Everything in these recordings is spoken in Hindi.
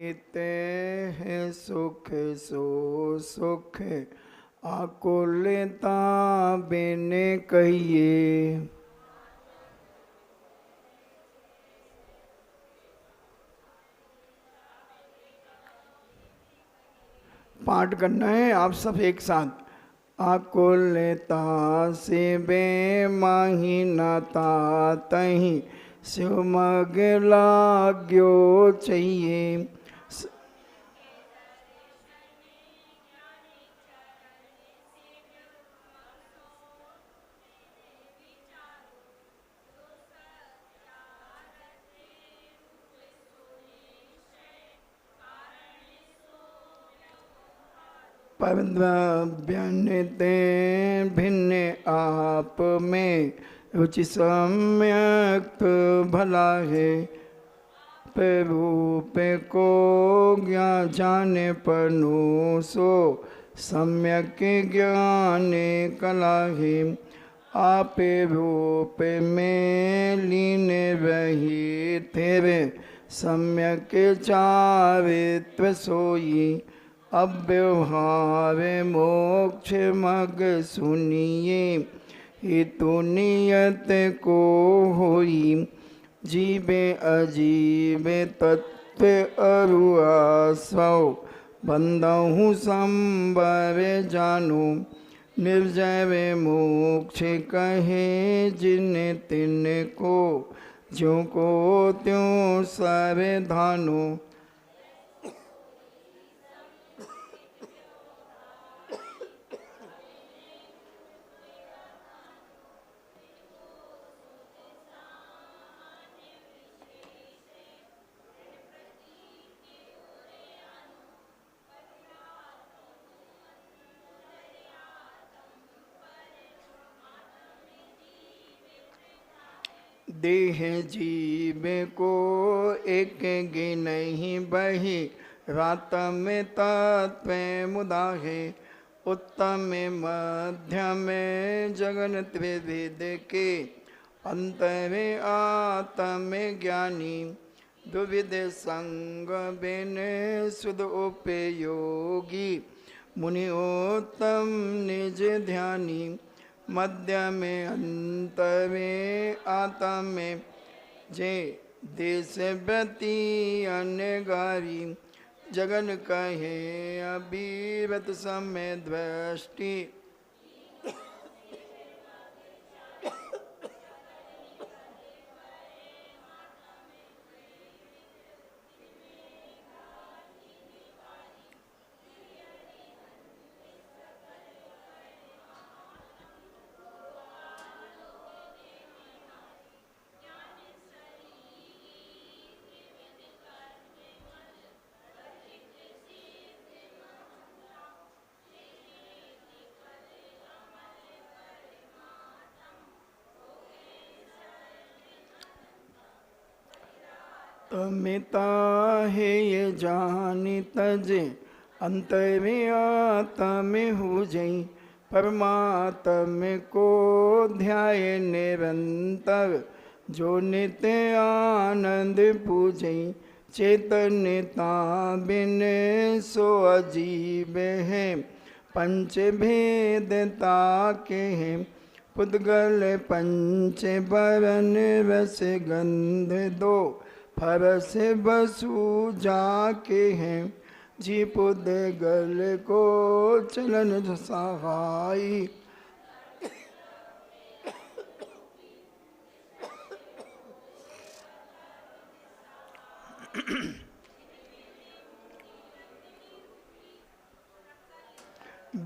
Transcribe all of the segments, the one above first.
ते है सुख सो सुख आकुलता बिन कहिए। पाठ करना है आप सब एक साथ। आकुलता से बेमाही नाता तही सुमग लाग्यो चाहिए। व्यनिते भिन्न आप में रुचि सम्यक भला है। रूप को ज्ञान जाने पनु सो सम्यक ज्ञान कला है। आप रूप में लीन रही थे सम्यक चारित्व सोई। अव्यवहार मोक्ष मग सुनिए हेतु नियत को होई। जीवे अजीवे तत्व अरुआ स्व बंदहु संबर जानो। निर्जय मोक्ष कहे जिन तिन को जो को त्यों सावधानो। देह जीव को एक नहीं बही रात में तत्व मुदा है। उत्तम मध्यम जगन त्रिविध के अंतर आत्म ज्ञानी। दुविध संग बिन सुध उपयोगी मुनि उत्तम निज ध्यानी। मध्य में अंत में आत्म में जे देश व्यति अनगारी। जगन कहे अभिरत समय दृष्टि। तमिता है ये जानी तजे अंत में आत्म हो जई। परमात्म को ध्याय निरंतर जो नित्य आनंद पूजई। चैतन्यता बिन सो अजीब है पंच भेदता के हैं। पुद्गल पंच बरन रस गंध दो फरस बसु जाके हैं। जी पुद्गल को चलन सहाई।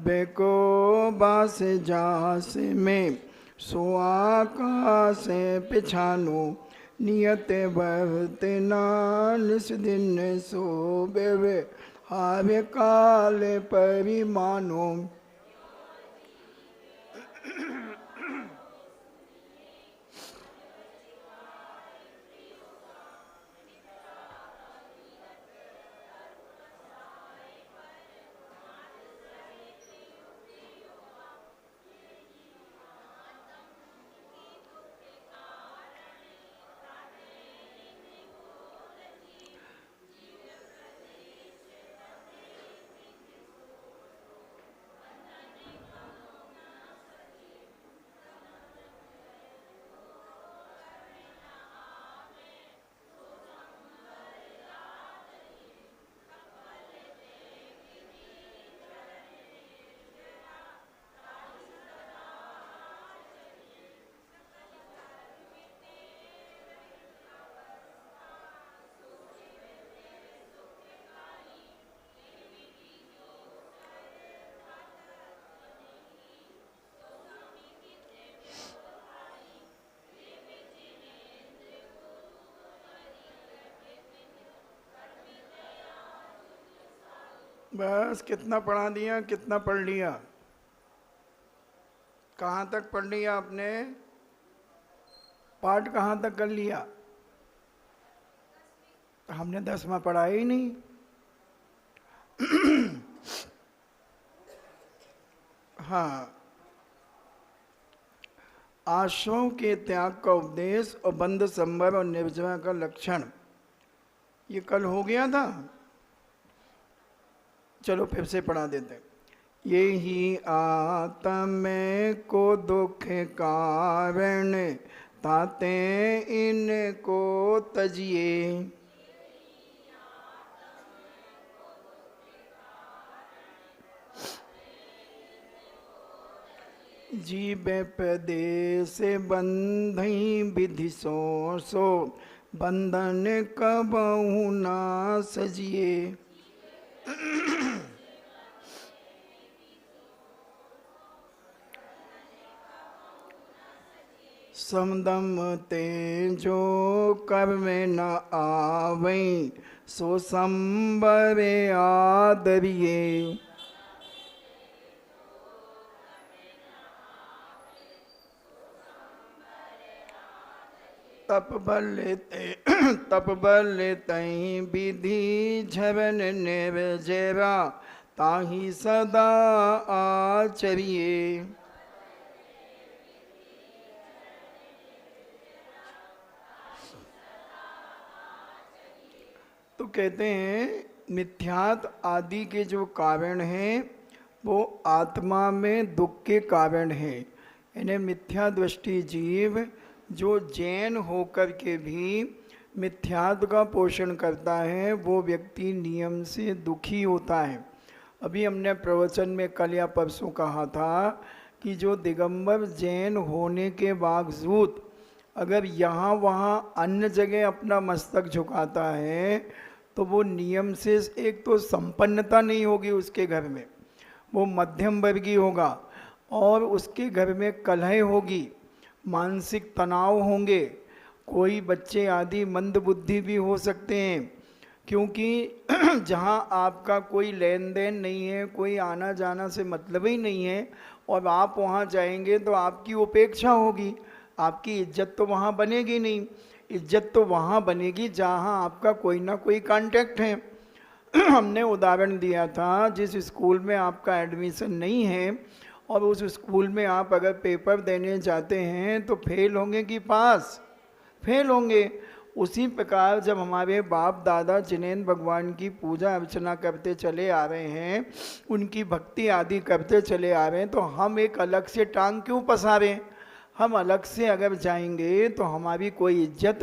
बेको बास जास में सो आकाश पिछानो। नियत बहत नानस दिन सो बेवे हावे काल परिमानो। बस कितना पढ़ा दिया, कितना पढ़ लिया? कहाँ तक पढ़ लिया आपने? पाठ कहाँ तक कर लिया? हमने 10वां पढ़ा ही नहीं। हाँ, आश्रम के त्याग का उपदेश और बंध संवर और निर्जरा का लक्षण, ये कल हो गया था। चलो फिर से पढ़ा देते हैं। ये ही आत्म को दुख कारण, ताते इनको तजिए। जीवे प्रदेश बंधई विधि सो बंधन कबहु ना सजिए। समदम ते जो कर्म न आवई, सो संबरे आदरिए। तप बल तई विधि झरन निर्जरा, ताहि सदा आचरिए। तो कहते हैं मिथ्यात आदि के जो कारण हैं वो आत्मा में दुख के कारण है। यानी मिथ्या दृष्टि जीव जो जैन होकर के भी मिथ्यात्व का पोषण करता है, वो व्यक्ति नियम से दुखी होता है। अभी हमने प्रवचन में कल या परसों कहा था कि जो दिगंबर जैन होने के बावजूद अगर यहाँ वहाँ अन्य जगह अपना मस्तक झुकाता है तो वो नियम से एक तो संपन्नता नहीं होगी उसके घर में, वो मध्यम वर्गीय होगा और उसके घर में कलह होगी, मानसिक तनाव होंगे, कोई बच्चे आदि मंद बुद्धि भी हो सकते हैं। क्योंकि जहाँ आपका कोई लेन देन नहीं है, कोई आना जाना से मतलब ही नहीं है और आप वहाँ जाएंगे तो आपकी उपेक्षा होगी, आपकी इज्जत तो वहाँ बनेगी नहीं। इज्जत तो वहाँ बनेगी जहाँ आपका कोई ना कोई कांटेक्ट है। हमने उदाहरण दिया था, जिस स्कूल में आपका एडमिशन नहीं है और उस स्कूल में आप अगर पेपर देने जाते हैं तो फेल होंगे कि पास? फेल होंगे। उसी प्रकार जब हमारे बाप दादा जिनेंद्र भगवान की पूजा अर्चना करते चले आ रहे हैं, उनकी भक्ति आदि करते चले आ रहे हैं, तो हम एक अलग से टांग क्यों पसारें? हम अलग से अगर जाएंगे तो हमारी कोई इज्जत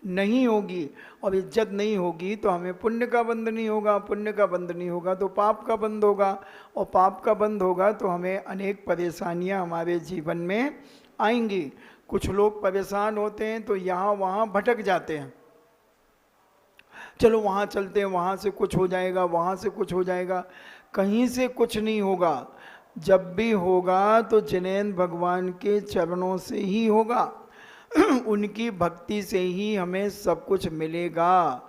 नहीं होगी और इज्जत नहीं होगी तो हमें पुण्य का बंध नहीं होगा, पुण्य का बंध नहीं होगा तो पाप का बंध होगा और पाप का बंध होगा तो हमें अनेक परेशानियां हमारे जीवन में आएंगी। कुछ लोग परेशान होते हैं तो यहाँ वहाँ भटक जाते हैं, चलो वहाँ चलते हैं, वहाँ से कुछ हो जाएगा, वहाँ से कुछ हो जाएगा। कहीं से कुछ नहीं होगा। जब भी होगा तो जिनेंद्र भगवान के चरणों से ही होगा, उनकी भक्ति से ही हमें सब कुछ मिलेगा।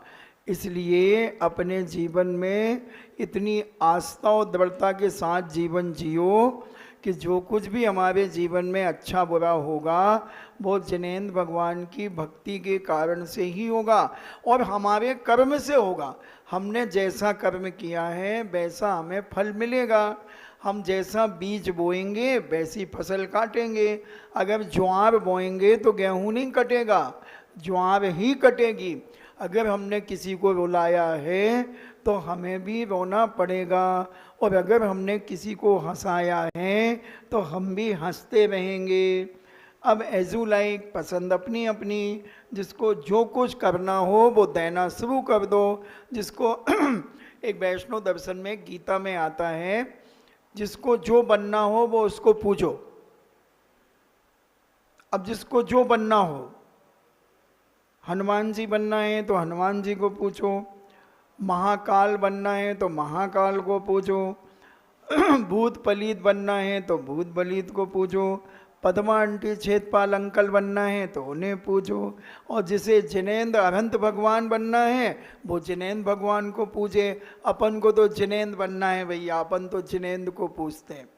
इसलिए अपने जीवन में इतनी आस्था और दृढ़ता के साथ जीवन जियो कि जो कुछ भी हमारे जीवन में अच्छा बुरा होगा वो जिनेंद्र भगवान की भक्ति के कारण से ही होगा और हमारे कर्म से होगा। हमने जैसा कर्म किया है वैसा हमें फल मिलेगा। हम जैसा बीज बोएंगे वैसी फसल काटेंगे। अगर ज्वार बोएंगे तो गेहूं नहीं कटेगा, ज्वार ही कटेगी। अगर हमने किसी को रुलाया है तो हमें भी रोना पड़ेगा और अगर हमने किसी को हंसाया है तो हम भी हंसते रहेंगे। अब एजू लाइक, पसंद अपनी अपनी, जिसको जो कुछ करना हो वो देना शुरू कर दो। जिसको एक वैष्णव दर्शन में गीता में आता है, जिसको जो बनना हो वो उसको पूछो। अब जिसको जो बनना हो, हनुमान जी बनना है तो हनुमान जी को पूछो, महाकाल बनना है तो महाकाल को पूछो, भूत पलीत बनना है तो भूत पलीत को पूछो, पद्मा आंटी छेदपाल अंकल बनना है तो उन्हें पूजो, और जिसे जिनेंद्र अनंत भगवान बनना है वो जिनेंद्र भगवान को पूजे। अपन को तो जिनेंद्र बनना है भैया, अपन तो जिनेंद्र को पूजते हैं।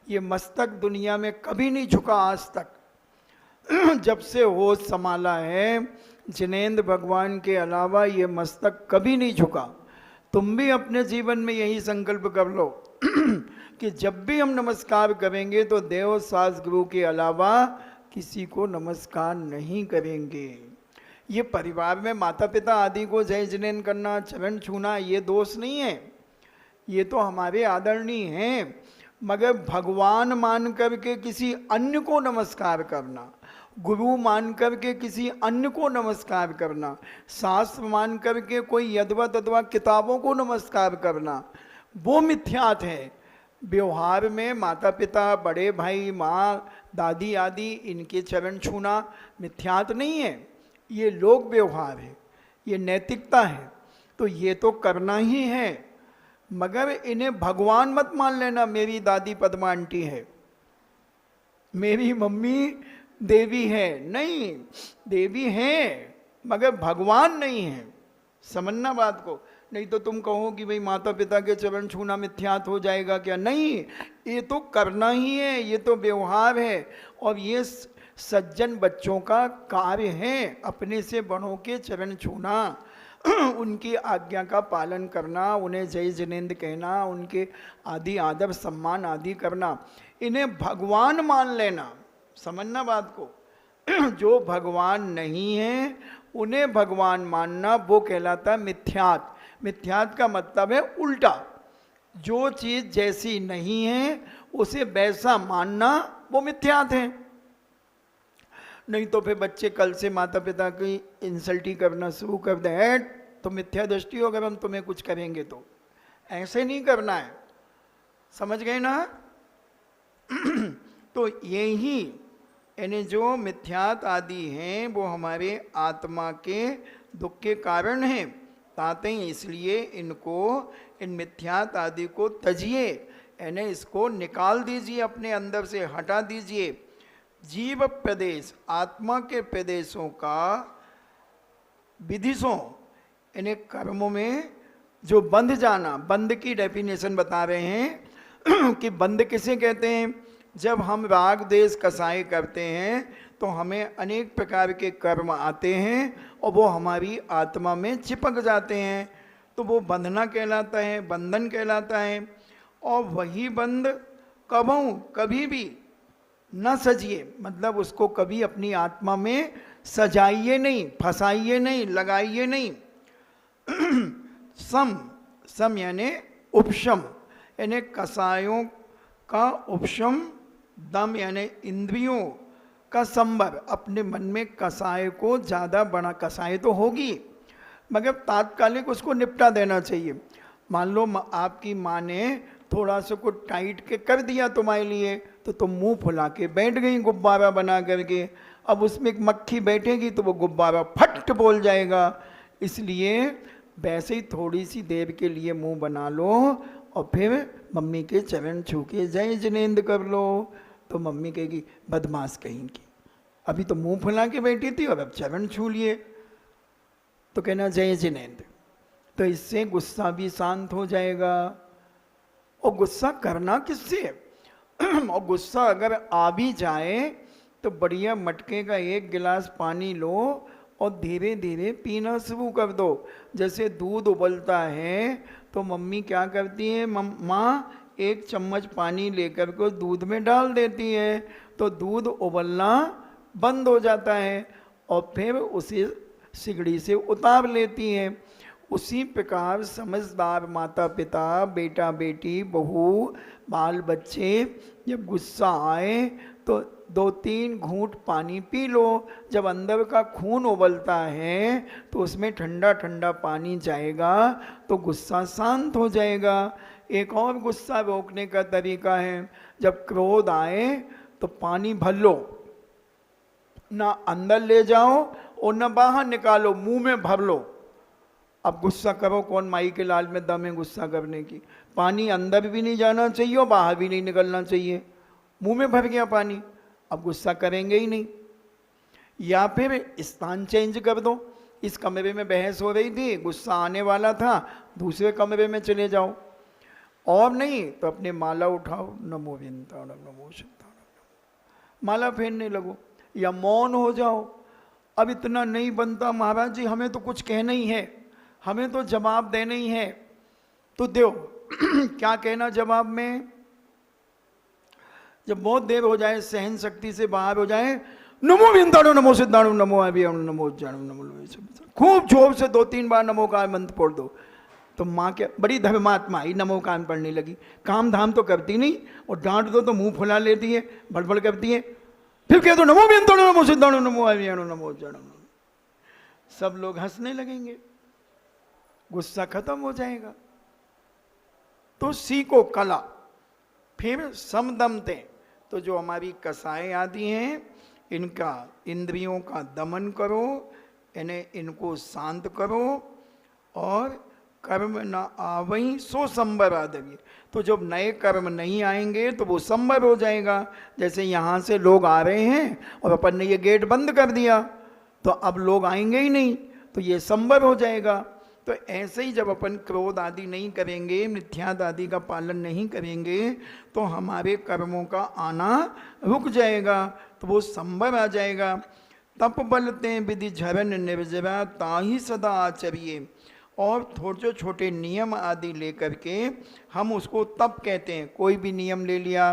ये मस्तक दुनिया में कभी नहीं झुका आज तक। जब से होश संभाला है, जिनेंद्र भगवान के अलावा ये मस्तक कभी नहीं झुका। तुम भी अपने जीवन में यही संकल्प कर लो कि जब भी हम नमस्कार करेंगे तो देव सास गुरु के अलावा किसी को नमस्कार नहीं करेंगे। ये परिवार में माता पिता आदि को जय जिनेंद्र करना, चरण छूना, ये दोष नहीं है, ये तो हमारे आदरणीय हैं। मगर भगवान मान करके किसी अन्य को नमस्कार करना, गुरु मान करके किसी अन्य को नमस्कार करना, शास्त्र मान करके कोई यदवत अथवा किताबों को नमस्कार करना, वो मिथ्यात है। व्यवहार में माता पिता, बड़े भाई, माँ, दादी आदि इनके चरण छूना मिथ्यात नहीं है, ये लोक व्यवहार है, ये नैतिकता है, तो ये तो करना ही है। मगर इन्हें भगवान मत मान लेना। मेरी दादी पद्मा आंटी है, मेरी मम्मी देवी है, नहीं, देवी है मगर भगवान नहीं है, समझना बात को। नहीं तो तुम कहो कि भाई माता पिता के चरण छूना मिथ्यात हो जाएगा क्या? नहीं, ये तो करना ही है, ये तो व्यवहार है, और ये सज्जन बच्चों का कार्य है, अपने से बड़ों के चरण छूना, उनकी आज्ञा का पालन करना, उन्हें जय जिनेंद्र कहना, उनके आदि आदर सम्मान आदि करना, इन्हें भगवान मान लेना, समझना बात को। जो भगवान नहीं है उन्हें भगवान मानना, वो कहलाता है मिथ्यात। मिथ्यात का मतलब है उल्टा, जो चीज जैसी नहीं है उसे वैसा मानना, वो मिथ्यात है। नहीं तो फिर बच्चे कल से माता पिता की इंसल्ट ही करना शुरू कर दें, तो मिथ्या दृष्टि हो, अगर हम तुम्हें कुछ करेंगे तो ऐसे नहीं करना है, समझ गए ना। तो यही यानी जो मिथ्यात आदि हैं वो हमारे आत्मा के दुख के कारण हैं, ताते इसलिए इनको, इन मिथ्यात आदि को तजिए, यानी इसको निकाल दीजिए, अपने अंदर से हटा दीजिए। जीव प्रदेश, आत्मा के प्रदेशों का विधिशों, यानी कर्मों में जो बंध जाना, बंध की डेफिनेशन बता रहे हैं कि बंध किसे कहते हैं। जब हम राग देश कसाई करते हैं तो हमें अनेक प्रकार के कर्म आते हैं और वो हमारी आत्मा में चिपक जाते हैं, तो वो बंधना कहलाता है, बंधन कहलाता है। और वही बंध कभी भी न सजिए, मतलब उसको कभी अपनी आत्मा में सजाइए नहीं, फंसाइए नहीं, लगाइए नहीं। सम यानी उपशम, यानी कसायों का उपशम, दम यानी इंद्रियों का संबर, अपने मन में कसाय को ज़्यादा बड़ा, कसाय तो होगी मगर तात्कालिक उसको निपटा देना चाहिए। मान लो आपकी माँ ने थोड़ा सा कुछ टाइट के कर दिया तुम्हारे लिए, तो तुम मुंह फुला के बैठ गई गुब्बारा बना करके, अब उसमें एक मक्खी बैठेगी तो वो गुब्बारा फट बोल जाएगा। इसलिए वैसे ही थोड़ी सी देर के लिए मुंह बना लो और फिर मम्मी के चरण छू के जय जिनेंद्र कर लो, तो मम्मी कहेगी बदमाश कहेंगी, अभी तो मुंह फुला के बैठी थी और अब चरण छू लिए, तो कहना जय जिनेंद्र। तो इससे गुस्सा भी शांत हो जाएगा। और गुस्सा करना किससे और गुस्सा अगर आ भी जाए तो बढ़िया मटके का एक गिलास पानी लो और धीरे धीरे पीना शुरू कर दो। जैसे दूध उबलता है तो मम्मी क्या करती है, माँ एक चम्मच पानी लेकर को दूध में डाल देती है, तो दूध उबलना बंद हो जाता है और फिर उसे सिगड़ी से उतार लेती है। उसी प्रकार समझदार माता पिता, बेटा बेटी, बहू, बाल बच्चे जब गुस्सा आए तो 2-3 घूंट पानी पी लो। जब अंदर का खून उबलता है तो उसमें ठंडा ठंडा पानी जाएगा तो गुस्सा शांत हो जाएगा। एक और गुस्सा रोकने का तरीका है, जब क्रोध आए तो पानी भर लो, ना अंदर ले जाओ और ना बाहर निकालो, मुंह में भर लो। अब गुस्सा करो, कौन माई के लाल में दम है गुस्सा करने की। पानी अंदर भी नहीं जाना चाहिए और बाहर भी नहीं निकलना चाहिए, मुंह में भर गया पानी। अब गुस्सा करेंगे ही नहीं। या फिर स्थान चेंज कर दो, इस कमरे में बहस हो रही थी, गुस्सा आने वाला था, दूसरे कमरे में चले जाओ। और नहीं तो अपने माला उठाओ, नमो विंताणम नमो सिद्धाणम, माला फेरने लगो, या मौन हो जाओ। अब इतना नहीं बनता महाराज जी, हमें तो कुछ कहना ही है, हमें तो जवाब देना ही है, तो दो। क्या कहना जवाब में? जब बहुत देर हो जाए, सहन शक्ति से बाहर हो जाए, नमो विंताणु नमो सिद्धाणु नमो अभियाणु नमो ज्ञाणु नमो, खूब जोर से 2-3 बार नमो का मंत्र पढ़ दो। तो माँ क्या बड़ी धर्मात्मा ही नमो का पढ़ने लगी, काम धाम तो करती नहीं, और डांट दो तो मुंह फुला लेती है, बड़बड़ करती है। फिर कह दो नमो विंताणु नमो सिद्धाणु नमो अभियाणु नमो ज्ञाणु, सब लोग हंसने लगेंगे, गुस्सा खत्म हो जाएगा। तो सीखो कला। फिर समदमते, तो जो हमारी कसाएं आदि हैं, इनका इंद्रियों का दमन करो, इनको शांत करो, और कर्म न आवई सो संबर आदमी। तो जब नए कर्म नहीं आएंगे तो वो संबर हो जाएगा। जैसे यहाँ से लोग आ रहे हैं और अपन ने ये गेट बंद कर दिया, तो अब लोग आएंगे ही नहीं, तो ये संबर हो जाएगा। तो ऐसे ही जब अपन क्रोध आदि नहीं करेंगे, मिथ्याद आदि का पालन नहीं करेंगे, तो हमारे कर्मों का आना रुक जाएगा, तो वो संभव आ जाएगा। तप बलते विधि झरन निर्जरा ताही सदा आचरिए। और थोड़े छोटे नियम आदि लेकर के हम उसको तप कहते हैं। कोई भी नियम ले लिया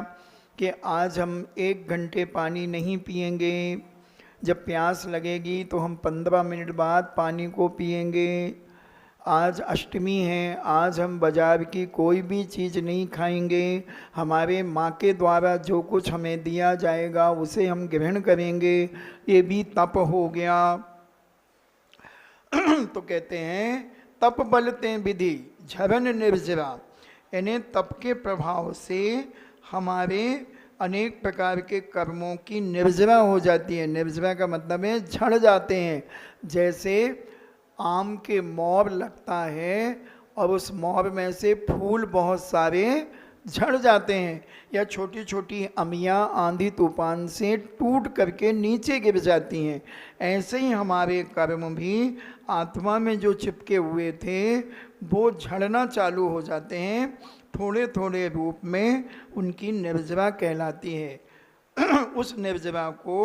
कि आज हम 1 घंटे पानी नहीं पिएंगे, जब प्यास लगेगी तो हम 15 मिनट बाद पानी को पिएंगे। आज अष्टमी है, आज हम बाजार की कोई भी चीज़ नहीं खाएंगे, हमारे माँ के द्वारा जो कुछ हमें दिया जाएगा उसे हम ग्रहण करेंगे, ये भी तप हो गया। तो कहते हैं तप बलते विधि झरन निर्जरा, यानी तप के प्रभाव से हमारे अनेक प्रकार के कर्मों की निर्जरा हो जाती है। निर्जरा का मतलब है झड़ जाते हैं। जैसे आम के मोर लगता है और उस मोर में से फूल बहुत सारे झड़ जाते हैं, या छोटी छोटी अमियाँ आंधी तूफान से टूट करके नीचे गिर जाती हैं। ऐसे ही हमारे कर्म भी आत्मा में जो चिपके हुए थे वो झड़ना चालू हो जाते हैं, थोड़े थोड़े रूप में उनकी निर्जरा कहलाती है। उस निर्जरा को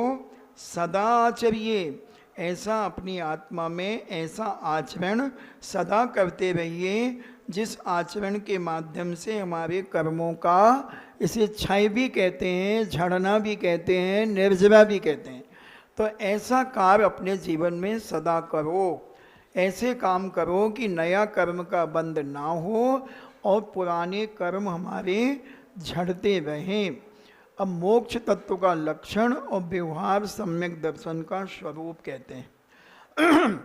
सदा आचरिए, ऐसा अपनी आत्मा में ऐसा आचरण सदा करते रहिए, जिस आचरण के माध्यम से हमारे कर्मों का, इसे क्षय भी कहते हैं, झड़ना भी कहते हैं, निर्जरा भी कहते हैं। तो ऐसा कार्य अपने जीवन में सदा करो। ऐसे काम करो कि नया कर्म का बंध ना हो और पुराने कर्म हमारे झड़ते रहें। अब मोक्ष तत्व का लक्षण और व्यवहार सम्यक दर्शन का स्वरूप कहते हैं।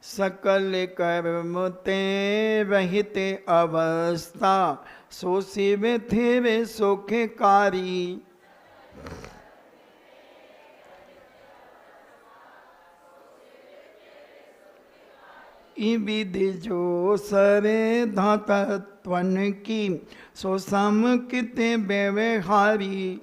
सकल कर्म ते रहिते अवस्था, सो शिव थे वे सुखकारी। ई विधि जो सरे धातत्वन की, सो सम किते व्यवहारी।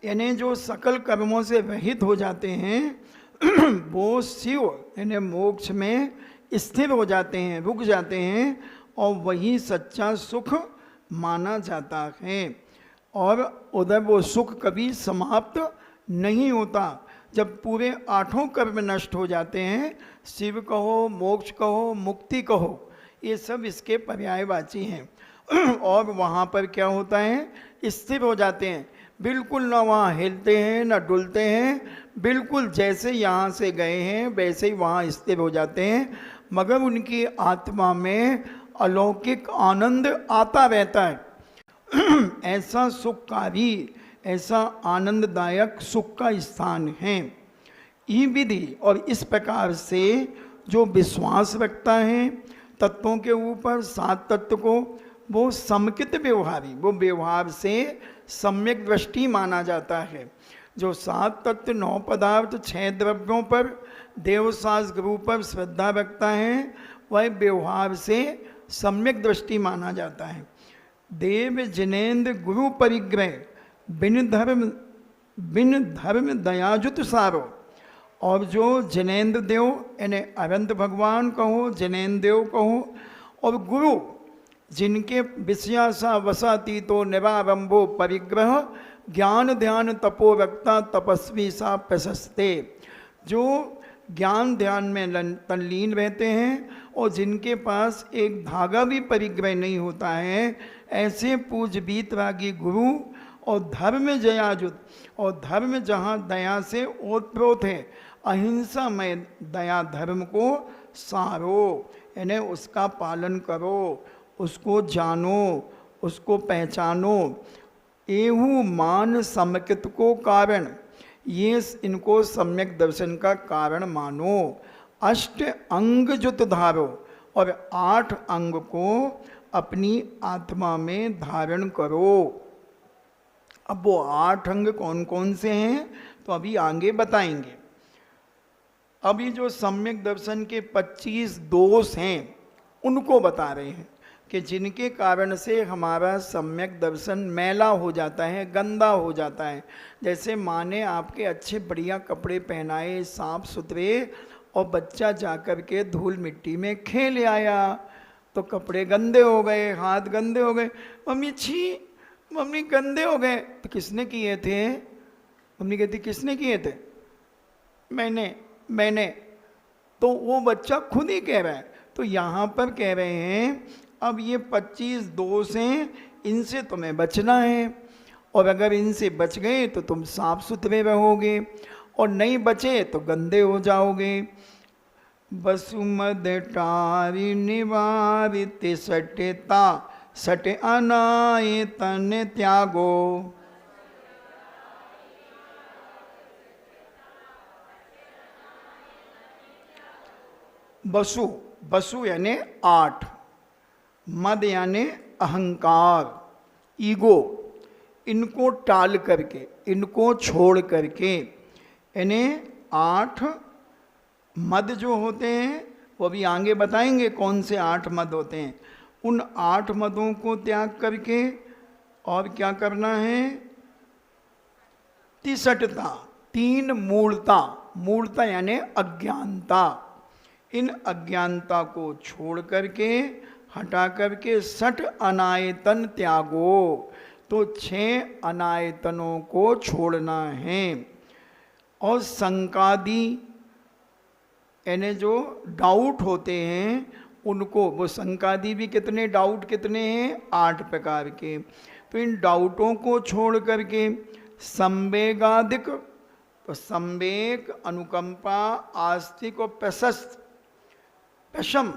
यानी जो सकल कर्मों से रहित हो जाते हैं वो शिव यानी मोक्ष में स्थिर हो जाते हैं, रुक जाते हैं, और वही सच्चा सुख माना जाता है। और उधर वो सुख कभी समाप्त नहीं होता। जब पूरे 8 कर्म नष्ट हो जाते हैं, शिव कहो, मोक्ष कहो, मुक्ति कहो, ये सब इसके पर्यायवाची हैं। और वहाँ पर क्या होता है, स्थिर हो जाते हैं, बिल्कुल ना वहाँ हिलते हैं ना डुलते हैं, बिल्कुल जैसे यहाँ से गए हैं वैसे ही वहाँ स्थिर हो जाते हैं। मगर उनकी आत्मा में अलौकिक आनंद आता रहता है। ऐसा सुखकारी, ऐसा आनंददायक सुख का स्थान है ये विधि। और इस प्रकार से जो विश्वास रखता है तत्वों के ऊपर, 7 तत्व को, वो समकित व्यवहारी, वो व्यवहार से सम्यक दृष्टि माना जाता है। जो 7 तत्व, 9 पदार्थ, 6 द्रव्यों पर, देवशास्त्र गुरु पर श्रद्धा रखता है, वह व्यवहार से सम्यक दृष्टि माना जाता है। देव जिनेन्द्र गुरु परिग्रह बिन धर्म दयाजुत सारो। और जो जिनेन्द्र देव यानी अनंत भगवान कहो, जिनेन्द्र देव कहो, और गुरु जिनके विषयासा वसातीतो निरारंभो परिग्रह ज्ञान ध्यान तपो रक्ता तपस्वी सा प्रशस्ते। जो ज्ञान ध्यान में तल्लीन रहते हैं और जिनके पास एक धागा भी परिग्रह नहीं होता है, ऐसे पूज बीतरागी गुरु और धर्म जयाजुत। और धर्म जहाँ दया से ओतप्रोत है, अहिंसा में दया धर्म को सारो, यानी उसका पालन करो, उसको जानो, उसको पहचानो। एहू मान समकृत को कारण, ये इनको सम्यक दर्शन का कारण मानो। अष्ट अंग जुत धारो, और 8 अंग को अपनी आत्मा में धारण करो। अब वो 8 अंग कौन कौन से हैं तो अभी आगे बताएंगे। अभी जो सम्यक दर्शन के 25 दोष हैं उनको बता रहे हैं कि जिनके कारण से हमारा सम्यक दर्शन मैला हो जाता है, गंदा हो जाता है। जैसे माँ ने आपके अच्छे बढ़िया कपड़े पहनाए साफ सुथरे, और बच्चा जाकर के धूल मिट्टी में खेल आया तो कपड़े गंदे हो गए, हाथ गंदे हो गए। मम्मी छी, मम्मी गंदे हो गए। तो किसने किए थे? मम्मी कहती किसने किए थे? मैंने। तो वो बच्चा खुद ही कह रहा है। तो यहाँ पर कह रहे हैं अब ये 25 दोष हैं, इनसे तुम्हें बचना है, और अगर इनसे बच गए तो तुम साफ सुथरे रहोगे, और नहीं बचे तो गंदे हो जाओगे। वसुमद टारि निवारित सटता सट अनाय तन त्यागो। वसु यानी 8, मद यानी अहंकार, ईगो, इनको टाल करके, इनको छोड़ करके, यानी 8 मद जो होते हैं वो भी आगे बताएंगे कौन से 8 मद होते हैं। उन 8 मदों को त्याग करके और क्या करना है? तिसटता, 3 मूढ़ता, मूढ़ता यानी अज्ञानता, इन अज्ञानता को छोड़ करके, हटा करके सठ अनायतन त्यागो। तो 6 अनायतनों को छोड़ना है। और शंकादि यानी जो डाउट होते हैं उनको, वो शंकादि भी कितने डाउट कितने हैं? 8 प्रकार के। तो इन डाउटों को छोड़ करके संवेगादिक, तो संवेग, अनुकंपा, आस्तिक और प्रशस्त, प्रशम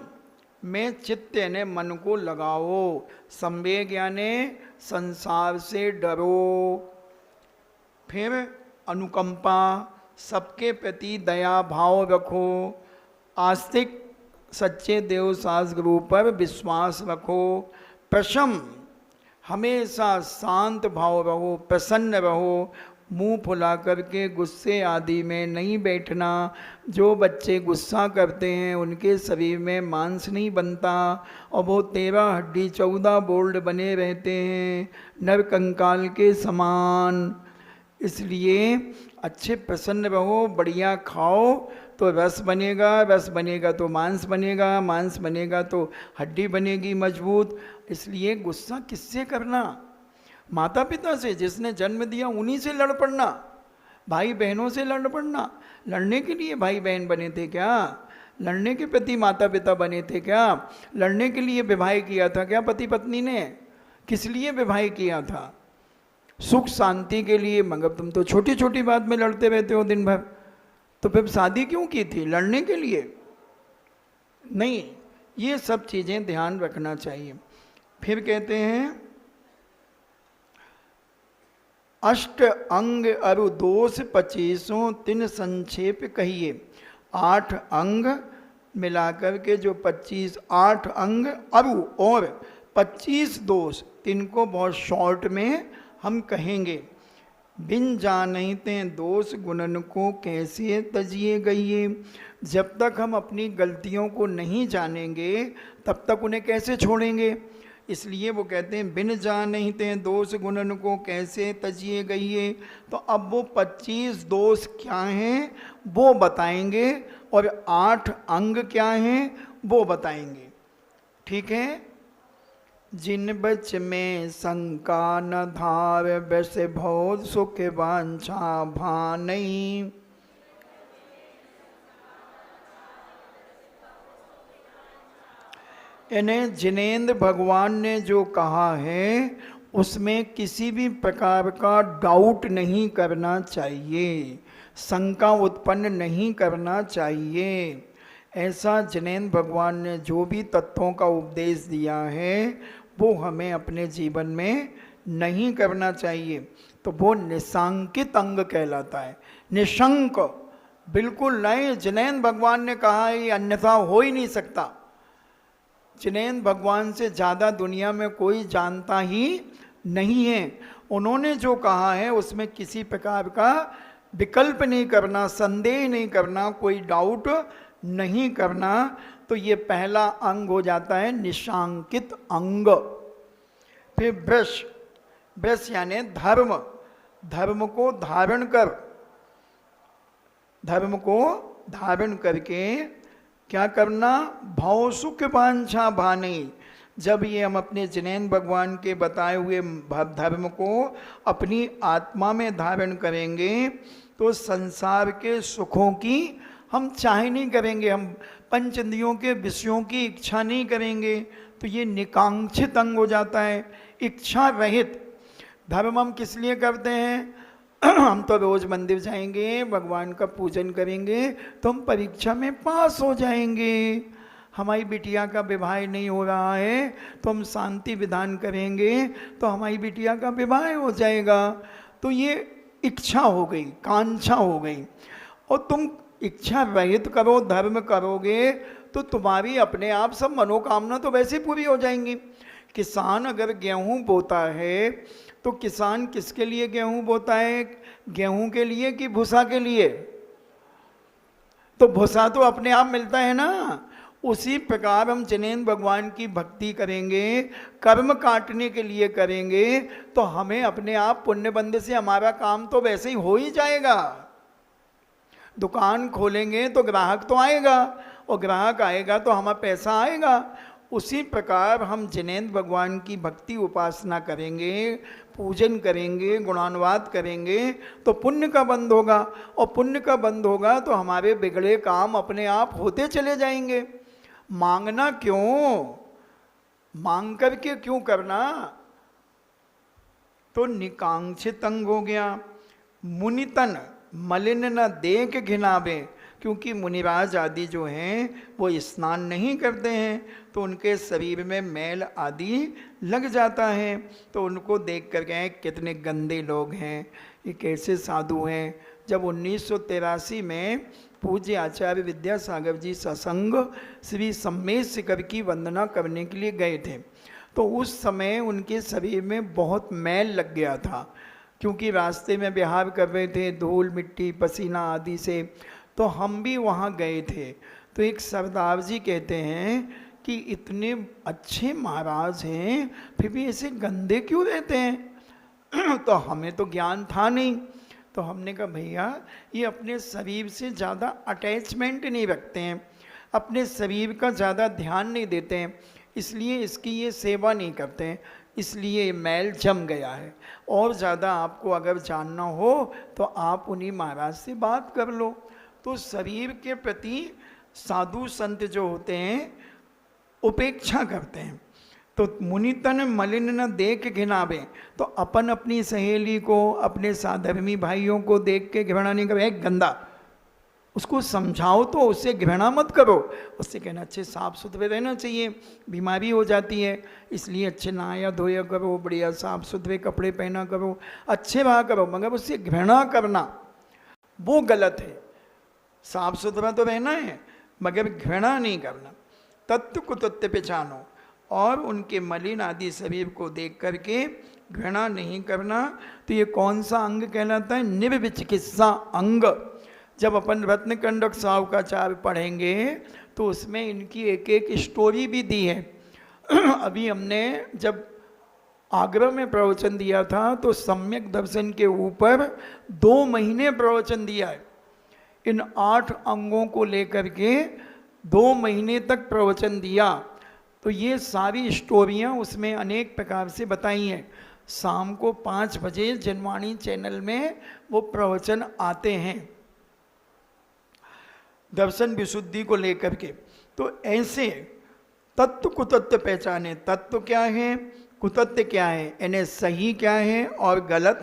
में चित्त यानी मन को लगाओ। संवेग यानी संसार से डरो। फिर अनुकंपा, सबके प्रति दया भाव रखो। आस्तिक, सच्चे देव सास गुरु पर विश्वास रखो। प्रशम, हमेशा शांत भाव रहो, प्रसन्न रहो, मुंह फुला करके गुस्से आदि में नहीं बैठना। जो बच्चे गुस्सा करते हैं उनके शरीर में मांस नहीं बनता, और वो 13 हड्डी 14 बोल्ड बने रहते हैं, नर कंकाल के समान। इसलिए अच्छे प्रसन्न रहो, बढ़िया खाओ तो रस बनेगा, रस बनेगा तो मांस बनेगा, मांस बनेगा तो हड्डी बनेगी मजबूत। इसलिए गुस्सा किससे करना? माता पिता से, जिसने जन्म दिया उन्हीं से लड़ पड़ना, भाई बहनों से लड़ पड़ना। लड़ने के लिए भाई बहन बने थे क्या? लड़ने के प्रति माता पिता बने थे क्या? लड़ने के लिए विवाह किया था क्या पति पत्नी ने? किस लिए विवाह किया था? सुख शांति के लिए। मगर तुम तो छोटी छोटी बात में लड़ते रहते हो दिन भर, तो फिर शादी क्यों की थी? लड़ने के लिए नहीं। ये सब चीज़ें ध्यान रखना चाहिए। फिर कहते हैं अष्ट अंग अरु दोष 25 तिन संक्षेप कहिए। 8 अंग मिलाकर के जो 25, 8 अंग अरु और 25 दोष, तिनको बहुत शॉर्ट में हम कहेंगे। बिन जानते दोष गुणन को कैसे तजिए गइए। जब तक हम अपनी गलतियों को नहीं जानेंगे तब तक उन्हें कैसे छोड़ेंगे। इसलिए वो कहते हैं बिन जानते दोष गुणन को कैसे तजिए गइए। तो अब वो 25 दोष क्या हैं वो बताएंगे और 8 अंग क्या हैं वो बताएंगे। ठीक है। जिन बच में शंका न धार, वैसे भोज सुख वांछा भानई। इन्हें जिनेंद्र भगवान ने जो कहा है उसमें किसी भी प्रकार का डाउट नहीं करना चाहिए, शंका उत्पन्न नहीं करना चाहिए। ऐसा जिनेंद्र भगवान ने जो भी तत्वों का उपदेश दिया है वो हमें अपने जीवन में नहीं करना चाहिए। तो वो निशांकित अंग कहलाता है, निशंक बिल्कुल नहीं। जिनेंद्र भगवान ने कहा है ये अन्यथा हो ही नहीं सकता। जिनेंद्र भगवान से ज़्यादा दुनिया में कोई जानता ही नहीं है। उन्होंने जो कहा है उसमें किसी प्रकार का विकल्प नहीं करना, संदेह नहीं करना, कोई डाउट नहीं करना। तो ये पहला अंग हो जाता है निशांकित अंग। फिर ब्रश, ब्रश यानी धर्म, धर्म को धारण कर, धर्म को धारण करके क्या करना, भव सुख वांछा भाने। जब ये हम अपने जिनेंद्र भगवान के बताए हुए धर्म को अपनी आत्मा में धारण करेंगे तो संसार के सुखों की हम चाह नहीं करेंगे, हम पंच इंद्रियों के विषयों की इच्छा नहीं करेंगे। तो ये निकांक्षित अंग हो जाता है, इच्छा रहित। धर्म हम किस लिए करते हैं, हम तो रोज मंदिर जाएंगे, भगवान का पूजन करेंगे तो हम परीक्षा में पास हो जाएंगे। हमारी बिटिया का विवाह नहीं हो रहा है तो हम शांति विधान करेंगे तो हमारी बिटिया का विवाह हो जाएगा। तो ये इच्छा हो गई, कांक्षा हो गई। और तुम इच्छा रहित करो, धर्म करोगे तो तुम्हारी अपने आप सब मनोकामना तो वैसे पूरी हो जाएंगी। किसान अगर गेहूं बोता है तो किसान किसके लिए गेहूं बोता है, गेहूं के लिए कि भूसा के लिए। तो भूसा तो अपने आप मिलता है ना। उसी प्रकार हम जिनेंद्र भगवान की भक्ति करेंगे, कर्म काटने के लिए करेंगे तो हमें अपने आप पुण्य बंध से हमारा काम तो वैसे ही हो ही जाएगा। दुकान खोलेंगे तो ग्राहक तो आएगा और ग्राहक आएगा तो हमारा पैसा आएगा। उसी प्रकार हम जिनेंद्र भगवान की भक्ति उपासना करेंगे, पूजन करेंगे, गुणानुवाद करेंगे तो पुण्य का बंध होगा। और पुण्य का बंध होगा तो हमारे बिगड़े काम अपने आप होते चले जाएंगे। मांगना क्यों, मांग करके क्यों करना। तो निकांक्षित अंग हो गया। मुनितन मलिन न देख घिनावे, क्योंकि मुनिराज आदि जो हैं वो स्नान नहीं करते हैं तो उनके शरीर में मैल आदि लग जाता है। तो उनको देख कर गए कितने गंदे लोग हैं, ये कैसे साधु हैं। जब 1983 में पूज्य आचार्य विद्यासागर जी सत्संग श्री सम्मेद शिखर की वंदना करने के लिए गए थे तो उस समय उनके शरीर में बहुत मैल लग गया था, क्योंकि रास्ते में विहार कर रहे थे धूल मिट्टी पसीना आदि से। तो हम भी वहाँ गए थे तो एक सरदार जी कहते हैं कि इतने अच्छे महाराज हैं फिर भी ऐसे गंदे क्यों रहते हैं। तो हमें तो ज्ञान था नहीं। तो हमने कहा भैया ये अपने शरीर से ज़्यादा अटैचमेंट नहीं रखते हैं, अपने शरीर का ज़्यादा ध्यान नहीं देते हैं, इसलिए इसकी ये सेवा नहीं करते हैं, इसलिए ये मैल जम गया है। और ज़्यादा आपको अगर जानना हो तो आप उन्हीं महाराज से बात कर लो। तो शरीर के प्रति साधु संत जो होते हैं उपेक्षा करते हैं। तो मुनितन मलिन न देख घिनावे, तो अपन अपनी सहेली को अपने साधर्मी भाइयों को देख के घृणा नहीं करो, एक गंदा, उसको समझाओ तो उससे घृणा मत करो, उससे कहना अच्छे साफ सुथरे रहना चाहिए, बीमारी हो जाती है इसलिए अच्छे नहाया धोया करो, बढ़िया साफ सुथरे कपड़े पहना करो, अच्छे रहा करो, मगर उससे घृणा करना वो गलत है। साफ सुथरा तो रहना है मगर घृणा नहीं करना। तत्व को तत्व पहचानो और उनके मलिन आदि शरीर को देख करके घृणा नहीं करना। तो ये कौन सा अंग कहलाता है? निर्विचिकित्सा अंग। जब अपन रत्नकंडक सावकाचार्य पढ़ेंगे तो उसमें इनकी एक एक स्टोरी भी दी है। अभी हमने जब आगरा में प्रवचन दिया था तो सम्यक दर्शन के ऊपर 2 महीने प्रवचन दिया है। इन 8 अंगों को लेकर के 2 महीने तक प्रवचन दिया। तो ये सारी स्टोरियाँ उसमें अनेक प्रकार से बताई हैं। शाम को 5 बजे जनवाणी चैनल में वो प्रवचन आते हैं दर्शन विशुद्धि को लेकर के। तो ऐसे तत्व कुतत्व पहचाने, तत्व क्या है, कुतत्व क्या है, यानी सही क्या है और गलत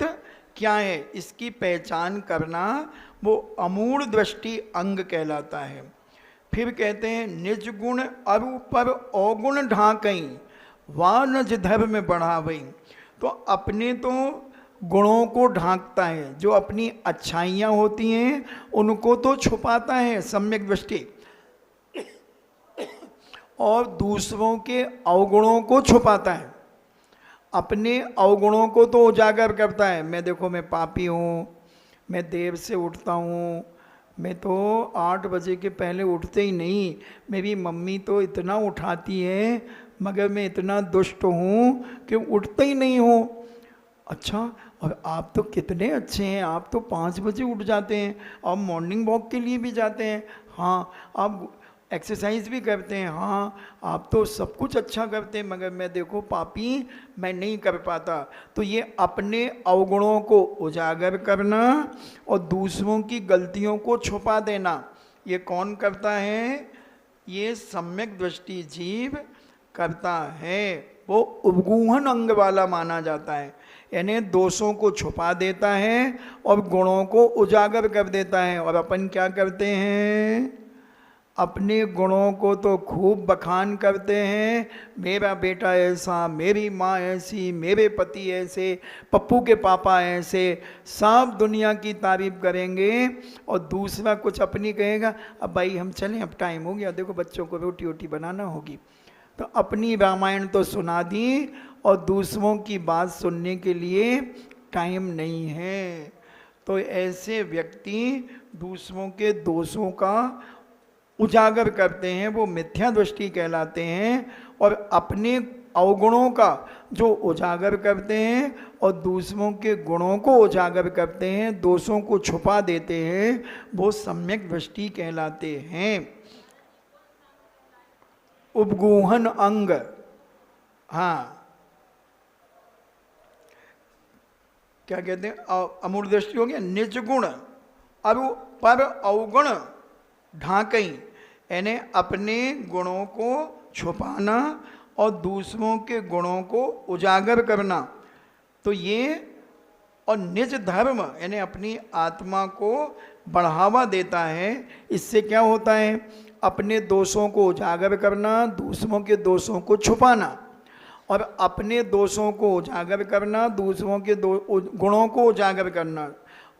क्या है, इसकी पहचान करना वो अमूढ़ दृष्टि अंग कहलाता है। फिर कहते हैं निज गुण अरु पर अवगुण ढाकई वा नज धर्म बढ़ावई। तो अपने तो गुणों को ढांकता है, जो अपनी अच्छाइयाँ होती हैं उनको तो छुपाता है सम्यक दृष्टि, और दूसरों के अवगुणों को छुपाता है। अपने अवगुणों को तो उजागर करता है। मैं देखो मैं पापी हूँ, मैं देर से उठता हूँ, मैं तो 8 बजे के पहले उठते ही नहीं, मेरी मम्मी तो इतना उठाती है मगर मैं इतना दुष्ट हूँ कि उठते ही नहीं हूँ। अच्छा, और आप तो कितने अच्छे हैं, आप तो 5 बजे उठ जाते हैं, आप मॉर्निंग वॉक के लिए भी जाते हैं, हाँ आप एक्सरसाइज भी करते हैं, हाँ आप तो सब कुछ अच्छा करते हैं, मगर मैं देखो पापी, मैं नहीं कर पाता। तो ये अपने अवगुणों को उजागर करना और दूसरों की गलतियों को छुपा देना, ये कौन करता है? ये सम्यक दृष्टि जीव करता है। वो उपगूहन अंग वाला माना जाता है, यानी दोषों को छुपा देता है और गुणों को उजागर कर देता है। और अपन क्या करते हैं? अपने गुणों को तो खूब बखान करते हैं, मेरा बेटा ऐसा, मेरी माँ ऐसी, मेरे पति ऐसे, पप्पू के पापा ऐसे, सब दुनिया की तारीफ करेंगे। और दूसरा कुछ अपनी कहेगा, अब भाई हम चलें, अब टाइम हो गया, देखो बच्चों को रोटी वोटी बनाना होगी। तो अपनी रामायण तो सुना दी और दूसरों की बात सुनने के लिए टाइम नहीं है। तो ऐसे व्यक्ति दूसरों के दोषों का उजागर करते हैं, वो मिथ्या दृष्टि कहलाते हैं। और अपने अवगुणों का जो उजागर करते हैं और दूसरों के गुणों को उजागर करते हैं, दोषों को छुपा देते हैं, वो सम्यक दृष्टि कहलाते हैं। उपगूहन अंग, हाँ क्या कहते हैं? अमूढ़ दृष्टि हो गया। निज गुण अरु पर अवगुण ढाकई, यानी अपने गुणों को छुपाना और दूसरों के गुणों को उजागर करना। तो ये, और निज धर्म यानी अपनी आत्मा को बढ़ावा देता है। इससे क्या होता है? अपने दोषों को उजागर करना, दूसरों के दोषों को छुपाना, और अपने दोषों को उजागर करना, दूसरों के गुणों को उजागर करना,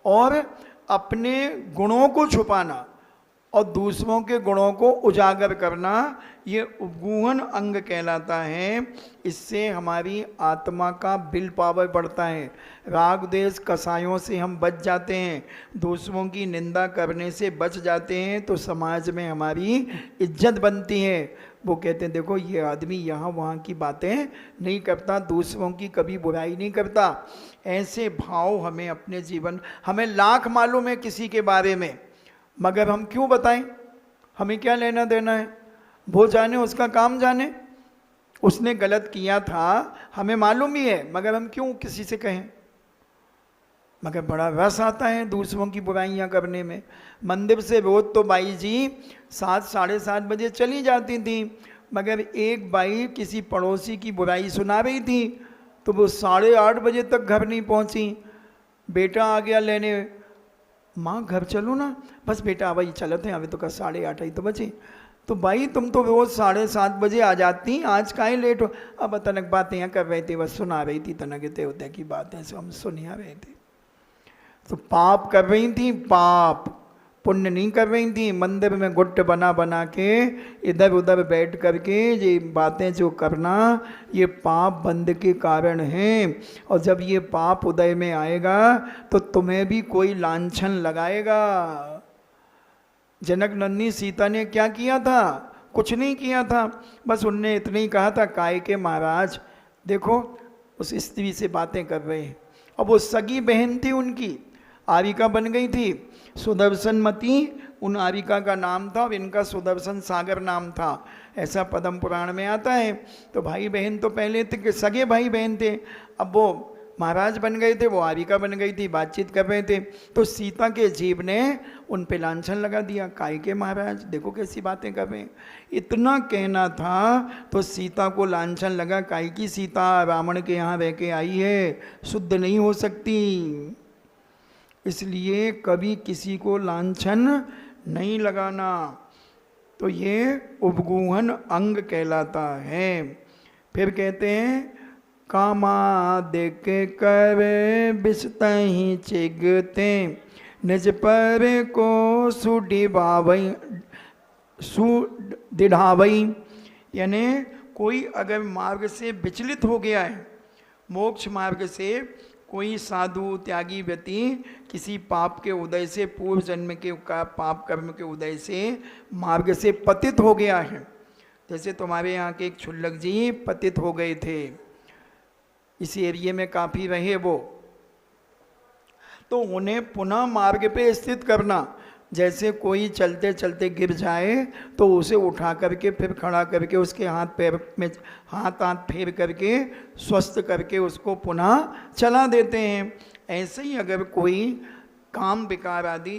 और अपने गुणों को छुपाना और दूसरों के गुणों को उजागर करना, ये उपगूहन अंग कहलाता है। इससे हमारी आत्मा का विल पावर बढ़ता है, राग द्वेष कसायों से हम बच जाते हैं, दूसरों की निंदा करने से बच जाते हैं, तो समाज में हमारी इज्जत बनती है। वो कहते हैं देखो ये आदमी यहाँ वहाँ की बातें नहीं करता, दूसरों की कभी बुराई नहीं करता। ऐसे भाव हमें अपने जीवन, हमें लाख मालूम है किसी के बारे में, मगर हम क्यों बताएं? हमें क्या लेना देना है? वो जाने, उसका काम जाने, उसने गलत किया था हमें मालूम ही है, मगर हम क्यों किसी से कहें? मगर बड़ा रस आता है दूसरों की बुराइयां करने में। मंदिर से रोज तो बाई जी 7 साढ़े 7 बजे चली जाती थी, मगर एक बाई किसी पड़ोसी की बुराई सुना रही थी तो वो 8:30 बजे तक घर नहीं पहुंची। बेटा आ गया लेने, माँ घर चलो ना, बस बेटा वही चलते हैं, अभी तो 8:30 ही तो बचे। तो भाई तुम तो रोज़ 7:30 बजे आ जाती, आज काहे लेट हो? अब तनक बातें कर रहे थे, बस सुना रही थी, तनक होते की बातें हम सुनिया रहे थे। तो पाप कर रही थी, पाप पुण्य नहीं कर रही थी, मंदिर में गुट्ट बना बना के इधर उधर बैठ करके ये बातें जो करना, ये पाप बंध के कारण हैं। और जब ये पाप उदय में आएगा तो तुम्हें भी कोई लांछन लगाएगा। जनक नंदिनी सीता ने क्या किया था? कुछ नहीं किया था, बस उनने इतना ही कहा था, काय के महाराज देखो उस स्त्री से बातें कर रहे हैं। अब वो सगी बहन थी उनकी, आरिका बन गई थी, सुदर्शन मती उन आरिका का नाम था और इनका सुदर्शन सागर नाम था, ऐसा पद्म पुराण में आता है। तो भाई बहन तो पहले थे कि सगे भाई बहन थे, अब वो महाराज बन गए थे, वो आरिका बन गई थी, बातचीत कर रहे थे। तो सीता के जीव ने उन पे लांछन लगा दिया, काय के महाराज देखो कैसी बातें कर रहे हैं। इतना कहना था तो सीता को लांछन लगा, काय की सीता रावण के यहाँ रह के आई है, शुद्ध नहीं हो सकती। इसलिए कभी किसी को लांछन नहीं लगाना। तो ये उपगूहन अंग कहलाता है। फिर कहते हैं कामा देके कर बिस्तही चिगते निज पर को सुडिभावई सुदिढ़ावई, यानी कोई अगर मार्ग से विचलित हो गया है, मोक्ष मार्ग से कोई साधु त्यागी व्यक्ति किसी पाप के उदय से, पूर्व जन्म के का पाप कर्म के उदय से मार्ग से पतित हो गया है, जैसे तुम्हारे यहाँ के एक क्षुल्लक जी पतित हो गए थे, इसी एरिया में काफ़ी रहे वो, तो उन्हें पुनः मार्ग पे स्थित करना। जैसे कोई चलते चलते गिर जाए तो उसे उठा करके फिर खड़ा करके उसके हाथ पैर में हाथ फेर करके स्वस्थ करके उसको पुनः चला देते हैं। ऐसे ही अगर कोई काम विकार आदि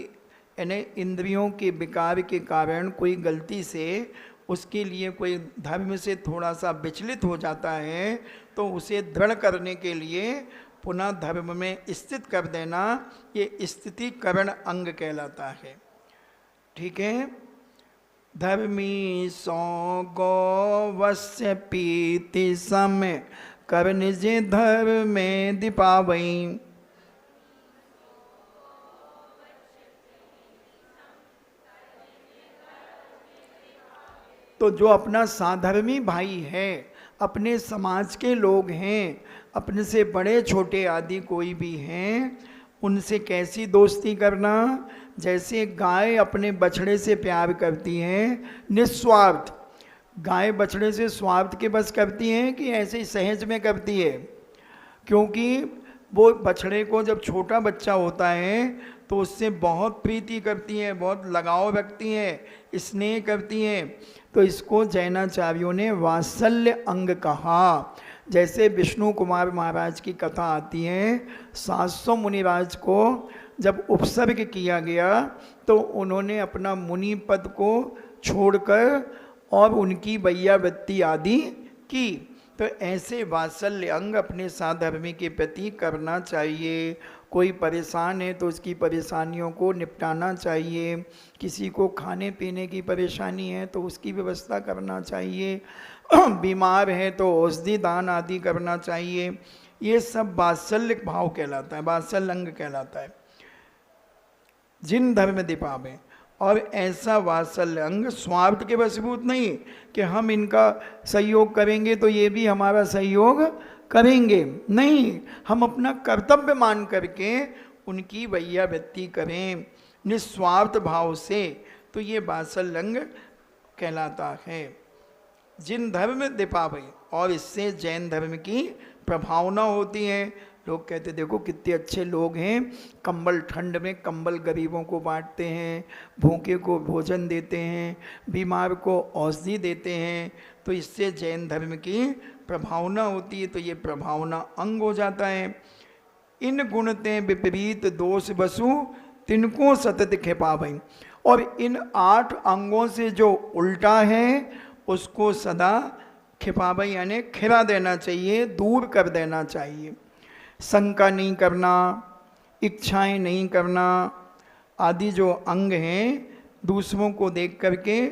यानी इंद्रियों के विकार के कारण कोई गलती से उसके लिए कोई धर्म से थोड़ा सा विचलित हो जाता है तो उसे दृढ़ करने के लिए पुनः धर्म में स्थित कर देना, ये स्थितिकरण अंग कहलाता है। ठीक है। धर्मी सौ गौवस्य पीति समय कर निज धर्म में दीपावई। तो जो अपना साधर्मी भाई है, अपने समाज के लोग हैं, अपने से बड़े छोटे आदि कोई भी हैं, उनसे कैसी दोस्ती करना? जैसे गाय अपने बछड़े से प्यार करती है निस्वार्थ। गाय बछड़े से स्वार्थ के बस करती हैं कि ऐसे ही सहज में करती है? क्योंकि वो बछड़े को जब छोटा बच्चा होता है तो उससे बहुत प्रीति करती हैं, बहुत लगाव रखती हैं, स्नेह करती हैं। तो इसको जैनाचार्यों ने वात्सल्य अंग कहा। जैसे विष्णु कुमार महाराज की कथा आती है, 700 मुनिराज को जब उपसर्ग किया गया तो उन्होंने अपना मुनि पद को छोड़कर और उनकी वैयावृत्ति आदि की। तो ऐसे वात्सल्य अंग अपने साधर्मी के प्रति करना चाहिए। कोई परेशान है तो उसकी परेशानियों को निपटाना चाहिए, किसी को खाने पीने की परेशानी है तो उसकी व्यवस्था करना चाहिए, बीमार है तो औषधि दान आदि करना चाहिए। ये सब वात्सल्य भाव कहलाता है, वात्सल्य अंग कहलाता है। जिन धर्म दीपावे, और ऐसा वात्सल्य अंग स्वार्थ के वशीभूत नहीं कि हम इनका सहयोग करेंगे तो ये भी हमारा सहयोग करेंगे, नहीं, हम अपना कर्तव्य मान करके उनकी वैयावृत्ति करें निस्वार्थ भाव से, तो ये वात्सल्य अंग कहलाता है। जिन धर्म दीपावे, और इससे जैन धर्म की प्रभावना होती है। लोग कहते देखो कितने अच्छे लोग हैं, कंबल ठंड में कंबल गरीबों को बांटते हैं, भूखे को भोजन देते हैं, बीमार को औषधि देते हैं, तो इससे जैन धर्म की प्रभावना होती है। तो ये प्रभावना अंग हो जाता है। इन गुणते विपरीत दोष वसु तिनको सतत खेपावई, और इन 8 अंगों से जो उल्टा है उसको सदा खिपावई यानी खिरा देना चाहिए, दूर कर देना चाहिए। शंका नहीं करना, इच्छाएं नहीं करना आदि जो अंग हैं, दूसरों को देख करके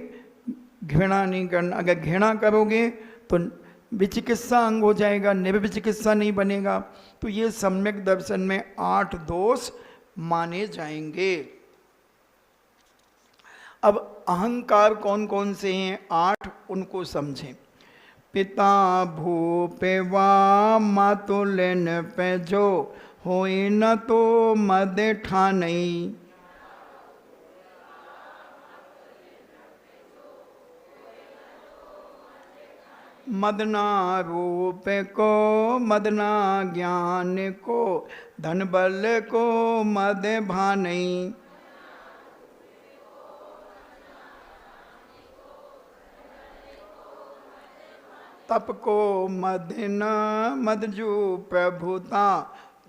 घृणा नहीं करना। अगर घृणा करोगे तो विचिकित्सा अंग हो जाएगा, निर्विचिकित्सा नहीं बनेगा। तो ये सम्यक दर्शन में 8 दोष माने जाएंगे। अब अहंकार कौन कौन से हैं? 8, उनको समझें। पिता भूपे वा मातुलन पे जो होई न तो मद ठानई। मदना रूप को मदना ज्ञान को धन बल को मद भानई। तप को मद न मदजू प्रभुता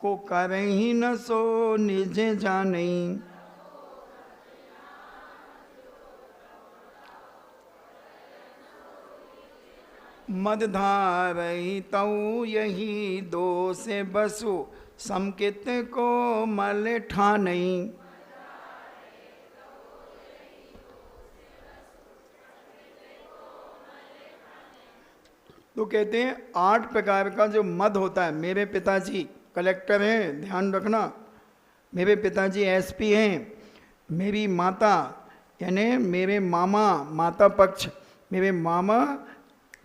को करही न सो निज जानई। मद धारई तऊ यही दो से बसु समकित को मल ठानई। तो कहते हैं 8 प्रकार का जो मद होता है। मेरे पिताजी कलेक्टर हैं, ध्यान रखना, मेरे पिताजी एसपी हैं, मेरी माता यानी मेरे मामा, माता पक्ष मेरे मामा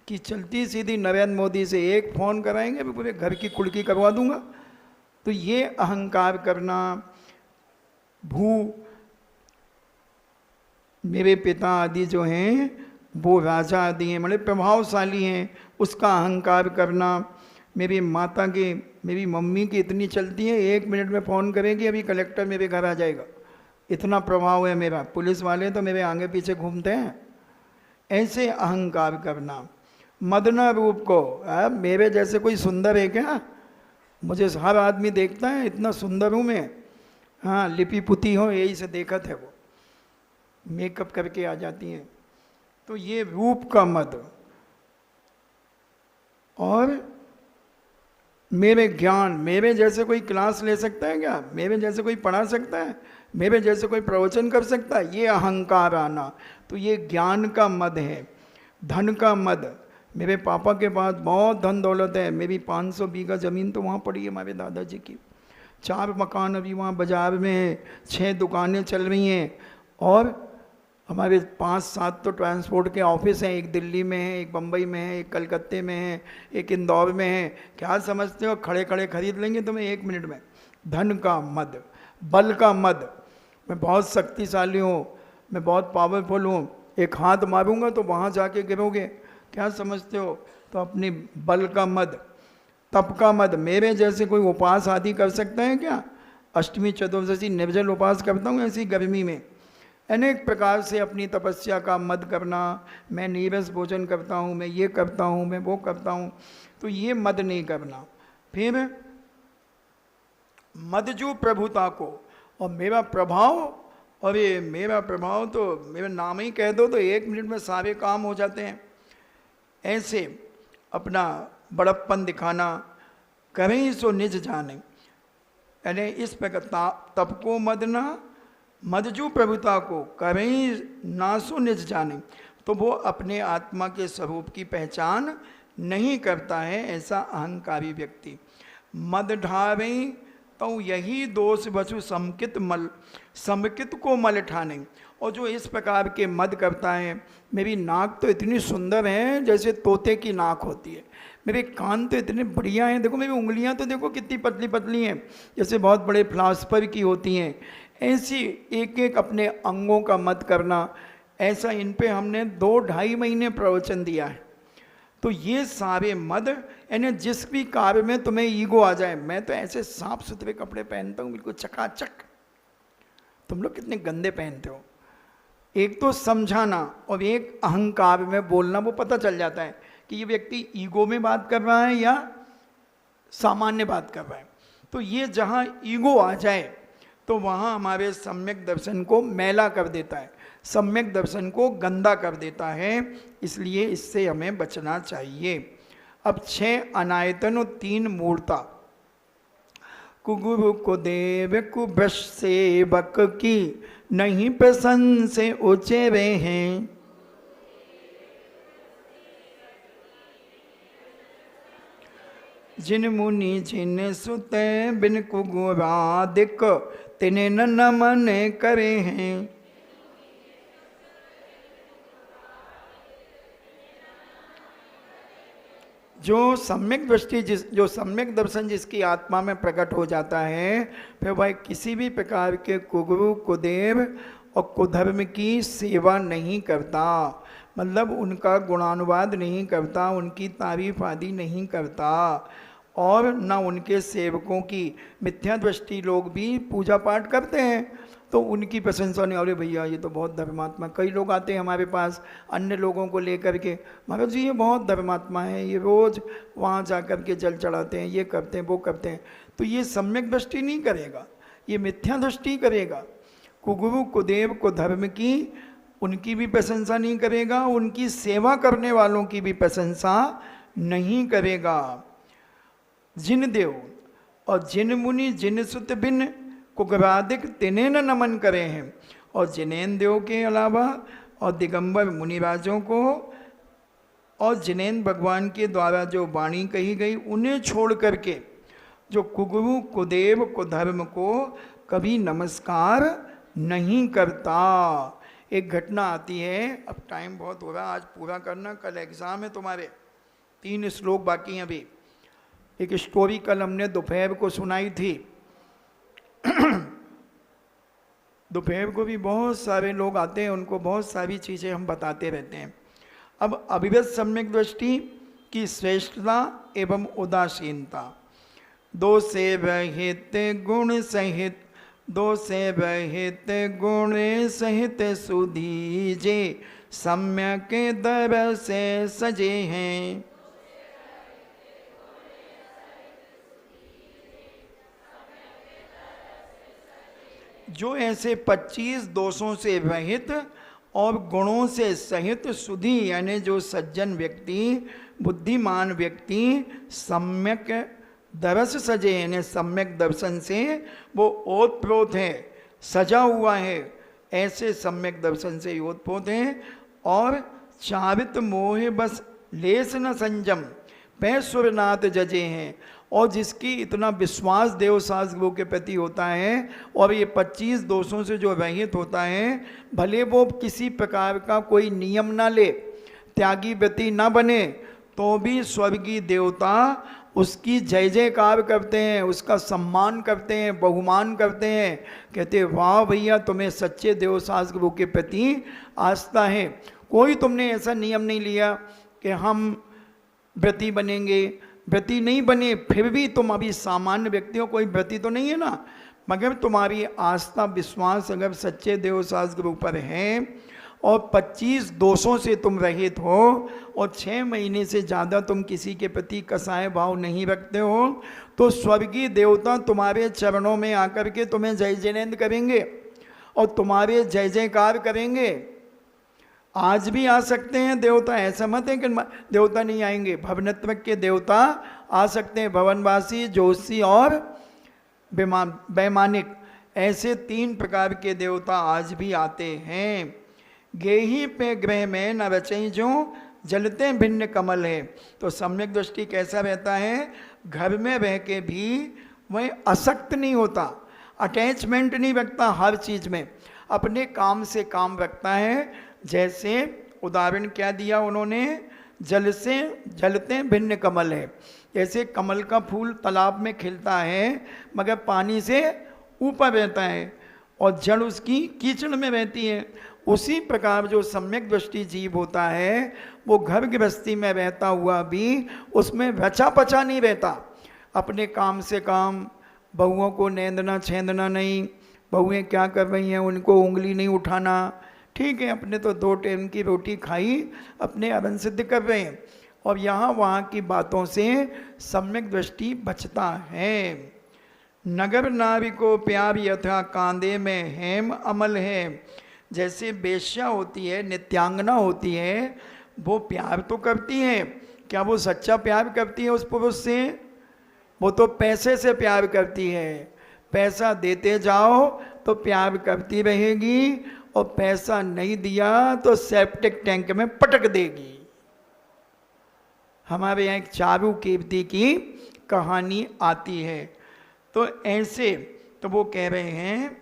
की चलती सीधी नरेंद्र मोदी से एक फ़ोन कराएंगे मैं पूरे घर की कुड़की करवा दूंगा। तो ये अहंकार करना। भू मेरे पिता आदि जो हैं वो राजा आदि हैं, मतलब प्रभावशाली हैं, उसका अहंकार करना। मेरी माता की, मेरी मम्मी की इतनी चलती है, 1 मिनट में फ़ोन करेगी अभी कलेक्टर मेरे घर आ जाएगा, इतना प्रभाव है मेरा। पुलिस वाले तो मेरे आगे पीछे घूमते हैं। ऐसे अहंकार करना। मदना रूप को, मेरे जैसे कोई सुंदर है क्या? मुझे हर आदमी देखता है, इतना सुंदर हूँ मैं। हाँ, लिपि पुती हो यही से देखत है, वो मेकअप करके आ जाती हैं। तो ये रूप का मद। और मेरे ज्ञान, मेरे जैसे कोई क्लास ले सकता है क्या? मेरे जैसे कोई पढ़ा सकता है? मेरे जैसे कोई प्रवचन कर सकता है? ये अहंकार आना। तो ये ज्ञान का मद है। धन का मद, मेरे पापा के पास बहुत धन दौलत है, मेरी 500 बीघा ज़मीन तो वहाँ पड़ी है हमारे दादाजी की, 4 मकान अभी वहाँ बाज़ार में है, 6 दुकानें चल रही हैं, और हमारे 5-7 तो ट्रांसपोर्ट के ऑफिस हैं, एक दिल्ली में है, एक बम्बई में है, एक कलकत्ते में है, एक इंदौर में है। क्या समझते हो खड़े खड़े खरीद लेंगे तुम्हें 1 मिनट में? धन का मद। बल का मद, मैं बहुत शक्तिशाली हूँ, मैं बहुत पावरफुल हूँ, एक हाथ मारूंगा तो वहाँ जाके गिरोगे। क्या समझते हो? तो अपनी बल का मद। तप का मद, मेरे जैसे कोई उपवास आदि कर सकता है क्या? अष्टमी चतुर्दशी निर्जल उपवास करता हूँ ऐसी गर्मी में। अनेक प्रकार से अपनी तपस्या का मद करना, मैं नीरस भोजन करता हूँ, मैं ये करता हूँ, मैं वो करता हूँ, तो ये मद नहीं करना। फिर मदजू प्रभुता को, और मेरा प्रभाव, और ये मेरा प्रभाव तो मेरा नाम ही कह दो तो 1 मिनट में सारे काम हो जाते हैं। ऐसे अपना बड़प्पन दिखाना, करें सो निज जाने, यानी इस प्रकार तप को मदना, मदजू प्रभुता को करें ना सो निज जाने, तो वो अपने आत्मा के स्वरूप की पहचान नहीं करता है, ऐसा अहंकारी व्यक्ति। मद ढावें तो यही दोष बसु समकित को मल ठाने। और जो इस प्रकार के मद करता है, मेरी नाक तो इतनी सुंदर है जैसे तोते की नाक होती है, मेरे कान तो इतने बढ़िया हैं, देखो मेरी उंगलियां तो देखो कितनी पतली पतली हैं जैसे बहुत बड़े फिलासफर की होती हैं। ऐसी एक एक अपने अंगों का मद करना, ऐसा इन पे हमने 2-2.5 महीने प्रवचन दिया है। तो ये सारे मद, यानी जिस भी कार्य में तुम्हें ईगो आ जाए, मैं तो ऐसे साफ सुथरे कपड़े पहनता हूँ बिल्कुल चकाचक, तुम लोग कितने गंदे पहनते हो। एक तो समझाना और एक अहंकार में बोलना, वो पता चल जाता है कि ये व्यक्ति ईगो में बात कर रहा है या सामान्य बात कर रहा है। तो ये जहाँ ईगो आ जाए तो वहाँ हमारे सम्यक दर्शन को मैला कर देता है, सम्यक दर्शन को गंदा कर देता है, इसलिए इससे हमें बचना चाहिए। अब 6 अनायतन और 3 मूर्ता। कुगुरु को देव कुभ्रश सेवक की नहीं प्रसन्न से ऊंचे वे हैं। जिन मुनि जिन सुते बिन कुगुरादिक तिने न नमन करे हैं। जो सम्यक दृष्टि जो सम्यक दर्शन जिसकी आत्मा में प्रकट हो जाता है, फिर वह किसी भी प्रकार के कुगुरु कुदेव और कुधर्म की सेवा नहीं करता, मतलब उनका गुणानुवाद नहीं करता, उनकी तारीफ आदि नहीं करता, और न उनके सेवकों की मिथ्या दृष्टि लोग भी पूजा पाठ करते हैं तो उनकी प्रशंसा नहीं, अरे भैया ये तो बहुत धर्मात्मा। कई लोग आते हैं हमारे पास अन्य लोगों को लेकर के, महाराज जी ये बहुत धर्मात्मा है, ये रोज़ वहाँ जा कर के जल चढ़ाते हैं, ये करते हैं वो करते हैं। तो ये सम्यक दृष्टि नहीं करेगा, ये मिथ्या दृष्टि करेगा। कुगुरु कुदेव को धर्म की उनकी भी प्रशंसा नहीं करेगा, उनकी सेवा करने वालों की भी प्रशंसा नहीं करेगा। जिन देव और जिन मुनि जिन सुत भिन्न कुगरादिक तिने न नमन करे हैं, और जिनेन देव के अलावा और दिगंबर मुनिराजों को और जिनेन भगवान के द्वारा जो वाणी कही गई उन्हें छोड़ करके जो कुगुरु कुदेव कुधर्म को कभी नमस्कार नहीं करता। एक घटना आती है, अब टाइम बहुत हो रहा, आज पूरा करना, कल एग्ज़ाम है तुम्हारे, 3 श्लोक बाकी हैं अभी। एक स्टोरी कल हमने दोपहर को सुनाई थी। दोपहर को भी बहुत सारे लोग आते हैं, उनको बहुत सारी चीज़ें हम बताते रहते हैं। अब अभिव्यक्त सम्यक दृष्टि की श्रेष्ठता एवं उदासीनता, दो से रहित गुण सहित, दो से रहित गुण सहित सुधीजे सम्यक दर से सजे हैं। जो ऐसे 25 दोषों से रहित और गुणों से सहित सुधी, यानी जो सज्जन व्यक्ति बुद्धिमान व्यक्ति सम्यक दरस सजे, यानी सम्यक दर्शन से वो ओतप्रोत है, सजा हुआ है, ऐसे सम्यक दर्शन से ओतप्रोत है। और चारित मोह बस लेस न संजम पै सुरनाथ जजे हैं, और जिसकी इतना विश्वास देव शास्त्रों के प्रति होता है और ये 25 दोषों से जो रहित होता है, भले वो किसी प्रकार का कोई नियम ना ले, त्यागी व्रती ना बने, तो भी स्वर्गीय देवता उसकी जय जयकार करते हैं, उसका सम्मान करते हैं, बहुमान करते हैं, कहते हैं वाह भैया तुम्हें सच्चे देव शास्त्रों के प्रति आस्था है। कोई तुमने ऐसा नियम नहीं लिया कि हम व्रती बनेंगे, व्रती नहीं बने फिर भी तुम अभी सामान्य व्यक्ति हो, कोई व्रती तो नहीं है ना, मगर तुम्हारी आस्था विश्वास अगर सच्चे देव शास्त्र ऊपर है और 25 दोषों से तुम रहित हो और 6 महीने से ज़्यादा तुम किसी के प्रति कसाय भाव नहीं रखते हो, तो स्वर्गीय देवता तुम्हारे चरणों में आकर के तुम्हें जय जयनेंद्र करेंगे और तुम्हारे जय जयकार करेंगे। आज भी आ सकते हैं देवता, ऐसा मत है कि देवता नहीं आएंगे, भवनत्व के देवता आ सकते हैं, भवनवासी, जोशी और वैमानिक, ऐसे 3 प्रकार के देवता आज भी आते हैं। गेही पे ग्रह में न रचई जो जलते भिन्न कमल है। तो सम्यक दृष्टि कैसा रहता है, घर में रह के भी वह आसक्त नहीं होता, अटैचमेंट नहीं रखता, हर चीज़ में अपने काम से काम रखता है। जैसे उदाहरण क्या दिया उन्होंने, जल से जलते भिन्न कमल है, जैसे कमल का फूल तालाब में खिलता है मगर पानी से ऊपर रहता है और जड़ उसकी कीचड़ में रहती है, उसी प्रकार जो सम्यक दृष्टि जीव होता है वो घर गृहस्थी में रहता हुआ भी उसमें रचा पचा नहीं रहता, अपने काम से काम, बहुओं को नेंदना छेंदना नहीं, बहुएं क्या कर रही हैं उनको उंगली नहीं उठाना, ठीक है अपने तो 2 टाइम की रोटी खाई, अपने अरण सिद्ध कर रहे हैं, और यहाँ वहाँ की बातों से सम्यक दृष्टि बचता है। नगर नारी को प्यार यथा कांदे में हेम अमल है। जैसे बेश्या होती है, नित्यांगना होती है, वो प्यार तो करती है, क्या वो सच्चा प्यार करती है उस पुरुष से? वो तो पैसे से प्यार करती है, पैसा देते जाओ तो प्यार करती रहेगी, और पैसा नहीं दिया तो सेप्टिक टैंक में पटक देगी। हमारे यहाँ एक चारू कीर्ति की कहानी आती है। तो ऐसे तो वो कह रहे हैं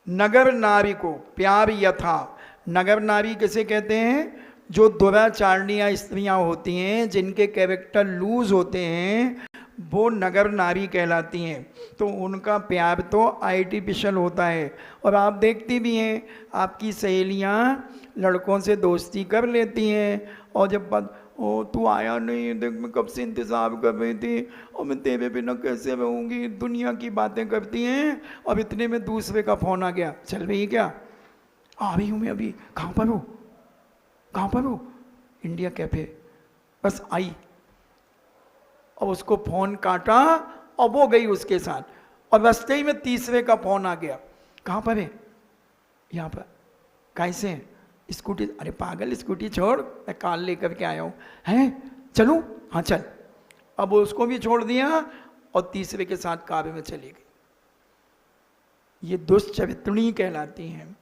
नगर नारी को प्यार यथा, नगर नारी किसे कहते हैं? जो दुराचारणीय स्त्रियां होती हैं, जिनके कैरेक्टर लूज होते हैं, वो नगर नारी कहलाती हैं। तो उनका प्यार तो आर्टिफिशियल होता है। और आप देखती भी हैं, आपकी सहेलियां लड़कों से दोस्ती कर लेती हैं, और जब ओ तू आया नहीं, देख मैं कब से इंतज़ार कर रही थी, और मैं तेरे बिना कैसे रहूँगी, दुनिया की बातें करती हैं। और इतने में दूसरे का फ़ोन आ गया, चल रही है क्या? आ रही हूँ मैं अभी। कहाँ पर हो? कहाँ पर हो? India cafe. बस आई। और उसको फ़ोन काटा और वो गई उसके साथ, और रास्ते ही में तीसरे का फ़ोन आ गया। कहाँ पर है? यहाँ पर। कैसे हैं? स्कूटी। अरे पागल, स्कूटी छोड़, मैं कार लेकर के आया हूँ। हैं? चलूँ? हाँ चल। अब उसको भी छोड़ दिया और तीसरे के साथ कार में चली गई। ये दुष्चरित्रिणी कहलाती हैं,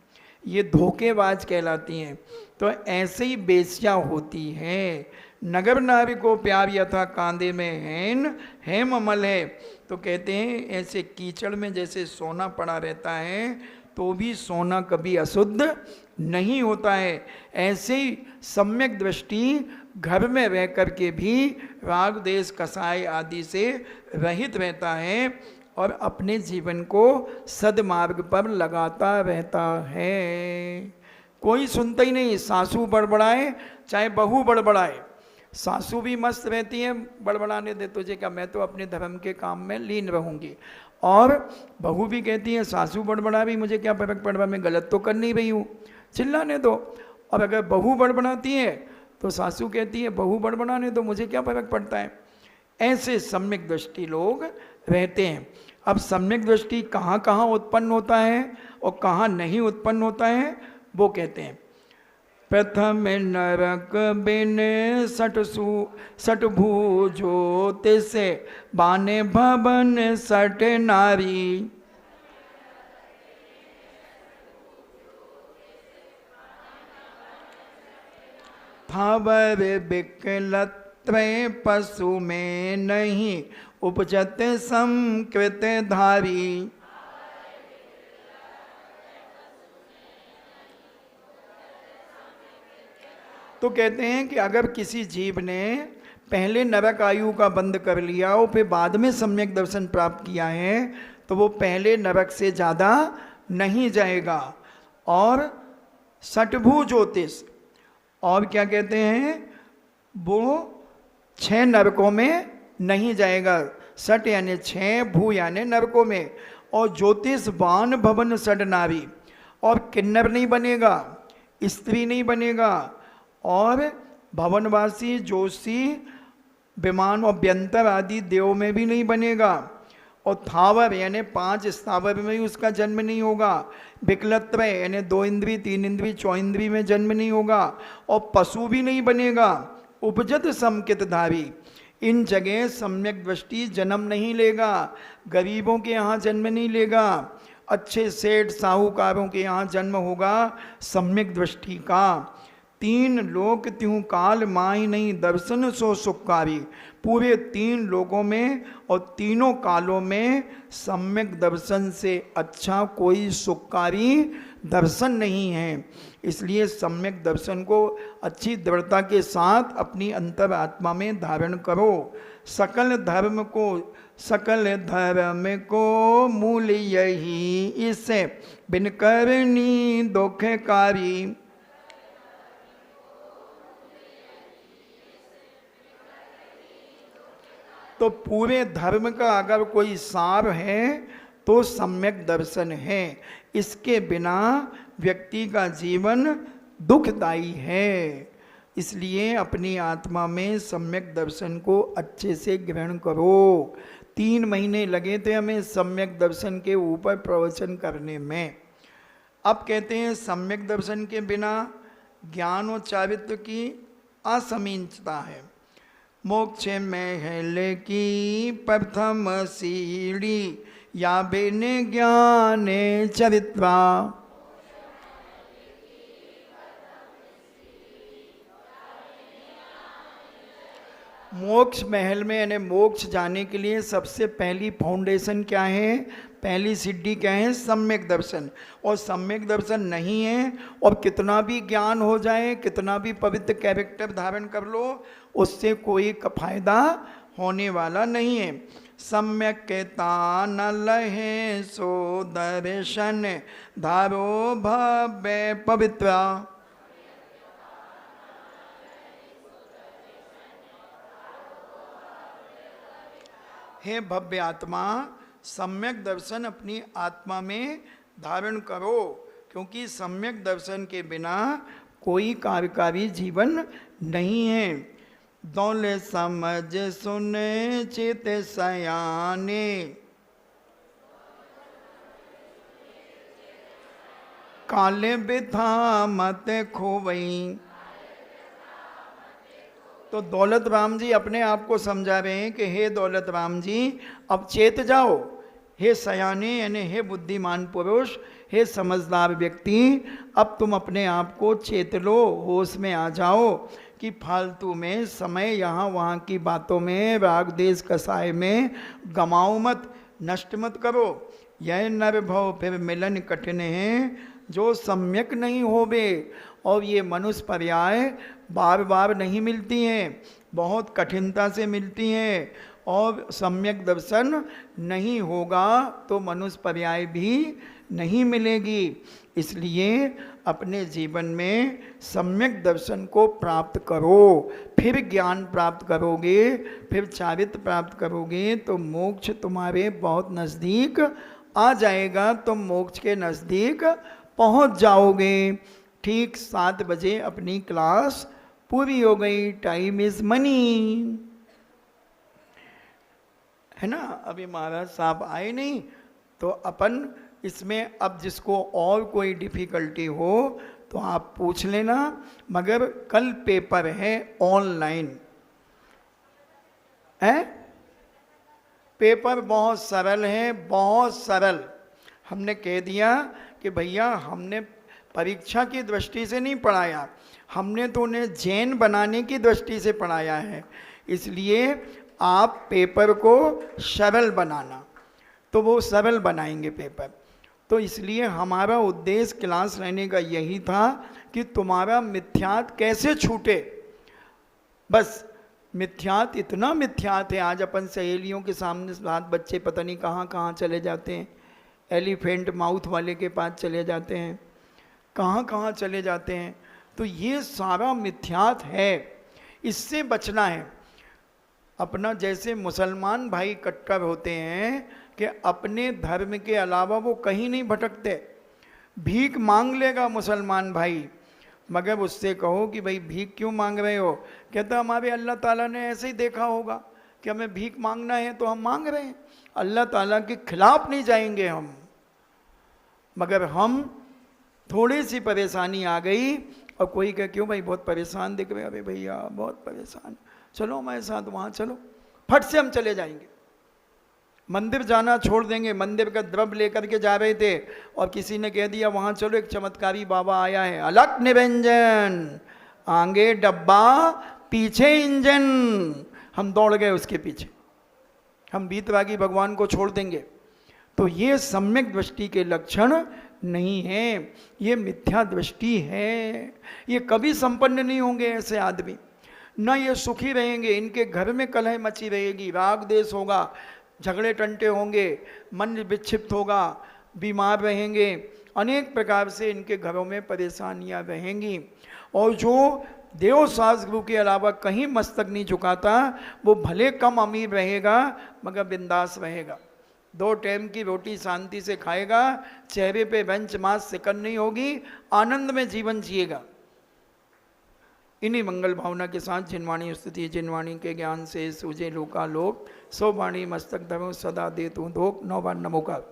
ये धोखेबाज कहलाती हैं। तो ऐसे ही बेस्या होती है। नगर नारी को प्यार यथा कांधे में हेम अमल है। तो कहते हैं ऐसे कीचड़ में जैसे सोना पड़ा रहता है, तो भी सोना कभी अशुद्ध नहीं होता है। ऐसे ही सम्यक दृष्टि घर में रह करके भी राग देश कसाय आदि से रहित रहता है और अपने जीवन को सदमार्ग पर लगाता रहता है। कोई सुनता ही नहीं। सासू बड़बड़ाए चाहे बहू बड़बड़ाए, सासू भी मस्त रहती है, बड़बड़ाने दे तुझे क्या, मैं तो अपने धर्म के काम में लीन रहूंगी। और बहू भी कहती है सासू बड़बड़ा भी, मुझे क्या फर्क पड़ रहा, मैं गलत तो कर नहीं रही हूँ, चिल्लाने दो। और अगर बहू बड़बड़ाती है तो सासू कहती है बहू बड़बड़ाने दो, मुझे क्या फर्क पड़ता है। ऐसे सम्यक दृष्टि लोग रहते हैं। अब सम्यक दृष्टि कहाँ कहाँ उत्पन्न होता है और कहाँ नहीं उत्पन्न होता है, वो कहते हैं। प्रथम नरक बिन सट भूजो तिसे बाने भवन सट नारी। थावर बिकलत्रय पशु में नहीं उपजत समकृत धारी। तो कहते हैं कि अगर किसी जीव ने पहले नरक आयु का बंद कर लिया और फिर बाद में सम्यक दर्शन प्राप्त किया है, तो वो पहले नरक से ज़्यादा नहीं जाएगा। और सटभू ज्योतिष, और क्या कहते हैं, वो 6 नरकों में नहीं जाएगा। सट यानी 6, भू यानी नरकों में। और ज्योतिष बान भवन सट नारी, और किन्नर नहीं बनेगा, स्त्री नहीं बनेगा, और भवनवासी जोशी विमान और व्यंतर आदि देव में भी नहीं बनेगा। और थावर यानी 5 स्थावर में भी उसका जन्म नहीं होगा। विकलत्रय यानी 2 इंद्री 3 इंद्री 4 इंद्री में जन्म नहीं होगा। और पशु भी नहीं बनेगा। उपजत समकित धारी, इन जगह सम्यक दृष्टि जन्म नहीं लेगा। गरीबों के यहाँ जन्म नहीं लेगा, अच्छे सेठ साहूकारों के यहाँ जन्म होगा सम्यक दृष्टि का। 3 लोक त्यों काल माई नहीं दर्शन सो सुखकारी। पूरे 3 लोकों में और तीनों कालों में सम्यक दर्शन से अच्छा कोई सुखकारी दर्शन नहीं है। इसलिए सम्यक दर्शन को अच्छी दृढ़ता के साथ अपनी अंतरात्मा में धारण करो। सकल धर्म को मूल यही, इससे बिन करनी दुखकारी। तो पूरे धर्म का अगर कोई सार है तो सम्यक दर्शन है। इसके बिना व्यक्ति का जीवन दुखदायी है। इसलिए अपनी आत्मा में सम्यक दर्शन को अच्छे से ग्रहण करो। 3 महीने लगे थे हमें सम्यक दर्शन के ऊपर प्रवचन करने में। अब कहते हैं सम्यक दर्शन के बिना ज्ञान और चारित्र की असमीचता है। मोक्ष महल की प्रथम सीढ़ी, या बिन ज्ञान चरित्रा। मोक्ष महल में यानी मोक्ष जाने के लिए सबसे पहली फाउंडेशन क्या है, पहली सीढ़ी क्या है, सम्यक दर्शन। और सम्यक दर्शन नहीं है और कितना भी ज्ञान हो जाए, कितना भी पवित्र कैरेक्टर धारण कर लो, उससे कोई फायदा होने वाला नहीं है। सम्यक न लहे सो दर्शन धारो भव्य पवित्रा। हे भव्य आत्मा, सम्यक दर्शन अपनी आत्मा में धारण करो, क्योंकि सम्यक दर्शन के बिना कोई कार्यकारी जीवन नहीं है। दौले समझ सुने चित सयाने, काले बिथा मत खोवई। तो दौलत राम जी अपने आप को समझा रहे हैं कि हे दौलत राम जी, अब चेत जाओ। हे सयाने यानी हे बुद्धिमान पुरुष, हे समझदार व्यक्ति, अब तुम अपने आप को चेत लो, होश में आ जाओ कि फालतू में समय यहाँ वहाँ की बातों में, राग देश कसाय में गमाओ मत, नष्ट मत करो। यह नर भव फिर मिलन कठिन है, जो सम्यक नहीं होवे। और ये मनुष्य पर्याय बार बार नहीं मिलती हैं, बहुत कठिनता से मिलती हैं। और सम्यक दर्शन नहीं होगा तो मनुष्य पर्याय भी नहीं मिलेगी। इसलिए अपने जीवन में सम्यक दर्शन को प्राप्त करो, फिर ज्ञान प्राप्त करोगे, फिर चारित्र प्राप्त करोगे तो मोक्ष तुम्हारे बहुत नज़दीक आ जाएगा, तुम मोक्ष के नज़दीक पहुंच जाओगे। ठीक 7 बजे अपनी क्लास पूरी हो गई। टाइम इज मनी, है ना। अभी महाराज साहब आए नहीं, तो अपन इसमें अब जिसको और कोई डिफिकल्टी हो तो आप पूछ लेना। मगर कल पेपर है ऑनलाइन, है पेपर बहुत सरल है, बहुत सरल। हमने कह दिया कि भैया हमने परीक्षा की दृष्टि से नहीं पढ़ाया, हमने तो उन्हें जैन बनाने की दृष्टि से पढ़ाया है। इसलिए आप पेपर को सरल बनाना, तो वो सरल बनाएंगे पेपर। तो इसलिए हमारा उद्देश्य क्लास रहने का यही था कि तुम्हारा मिथ्यात कैसे छूटे। बस मिथ्यात, इतना मिथ्यात है। आज अपन सहेलियों के सामने 7 बच्चे पता नहीं कहाँ कहाँ चले जाते हैं, एलिफेंट माउथ वाले के पास चले जाते हैं, कहाँ कहाँ चले जाते हैं। तो ये सारा मिथ्यात है, इससे बचना है। अपना जैसे मुसलमान भाई कट्टर होते हैं कि अपने धर्म के अलावा वो कहीं नहीं भटकते। भीख मांग लेगा मुसलमान भाई, मगर उससे कहो कि भाई भीख क्यों मांग रहे हो, कहता हमारे अल्लाह ताला ने ऐसे ही देखा होगा कि हमें भीख मांगना है तो हम मांग रहे हैं, अल्लाह ताला के खिलाफ नहीं जाएंगे हम। मगर हम थोड़ी सी परेशानी आ गई और कोई कहे क्यों भाई बहुत परेशान दिख रहे, अरे भैया बहुत परेशान, चलो हमारे साथ वहाँ चलो, फट से हम चले जाएंगे। मंदिर जाना छोड़ देंगे, मंदिर का द्रव्य लेकर के जा रहे थे और किसी ने कह दिया वहाँ चलो एक चमत्कारी बाबा आया है, अलग निरंजन, आगे डब्बा पीछे इंजन, हम दौड़ गए उसके पीछे, हम बीतरागी भगवान को छोड़ देंगे। तो ये सम्यक दृष्टि के लक्षण नहीं है, ये मिथ्या दृष्टि है। ये कभी संपन्न नहीं होंगे ऐसे आदमी, न ये सुखी रहेंगे, इनके घर में कलह मची रहेगी, राग देश होगा, झगड़े टंटे होंगे, मन विक्षिप्त होगा, बीमार रहेंगे, अनेक प्रकार से इनके घरों में परेशानियां रहेंगी। और जो देव सास गुरु के अलावा कहीं मस्तक नहीं झुकाता, वो भले कम अमीर रहेगा मगर बिंदास रहेगा, 2 टाइम की रोटी शांति से खाएगा, चेहरे पे बेंच मास सिकन नहीं होगी, आनंद में जीवन जिएगा। इन्हीं मंगल भावना के साथ जिनवाणी स्तुति, जिनवाणी के ज्ञान से सूझे लोका लोक, सो वाणी मस्तक धरो सदा दे तू धोक। 9 बार नमोकार।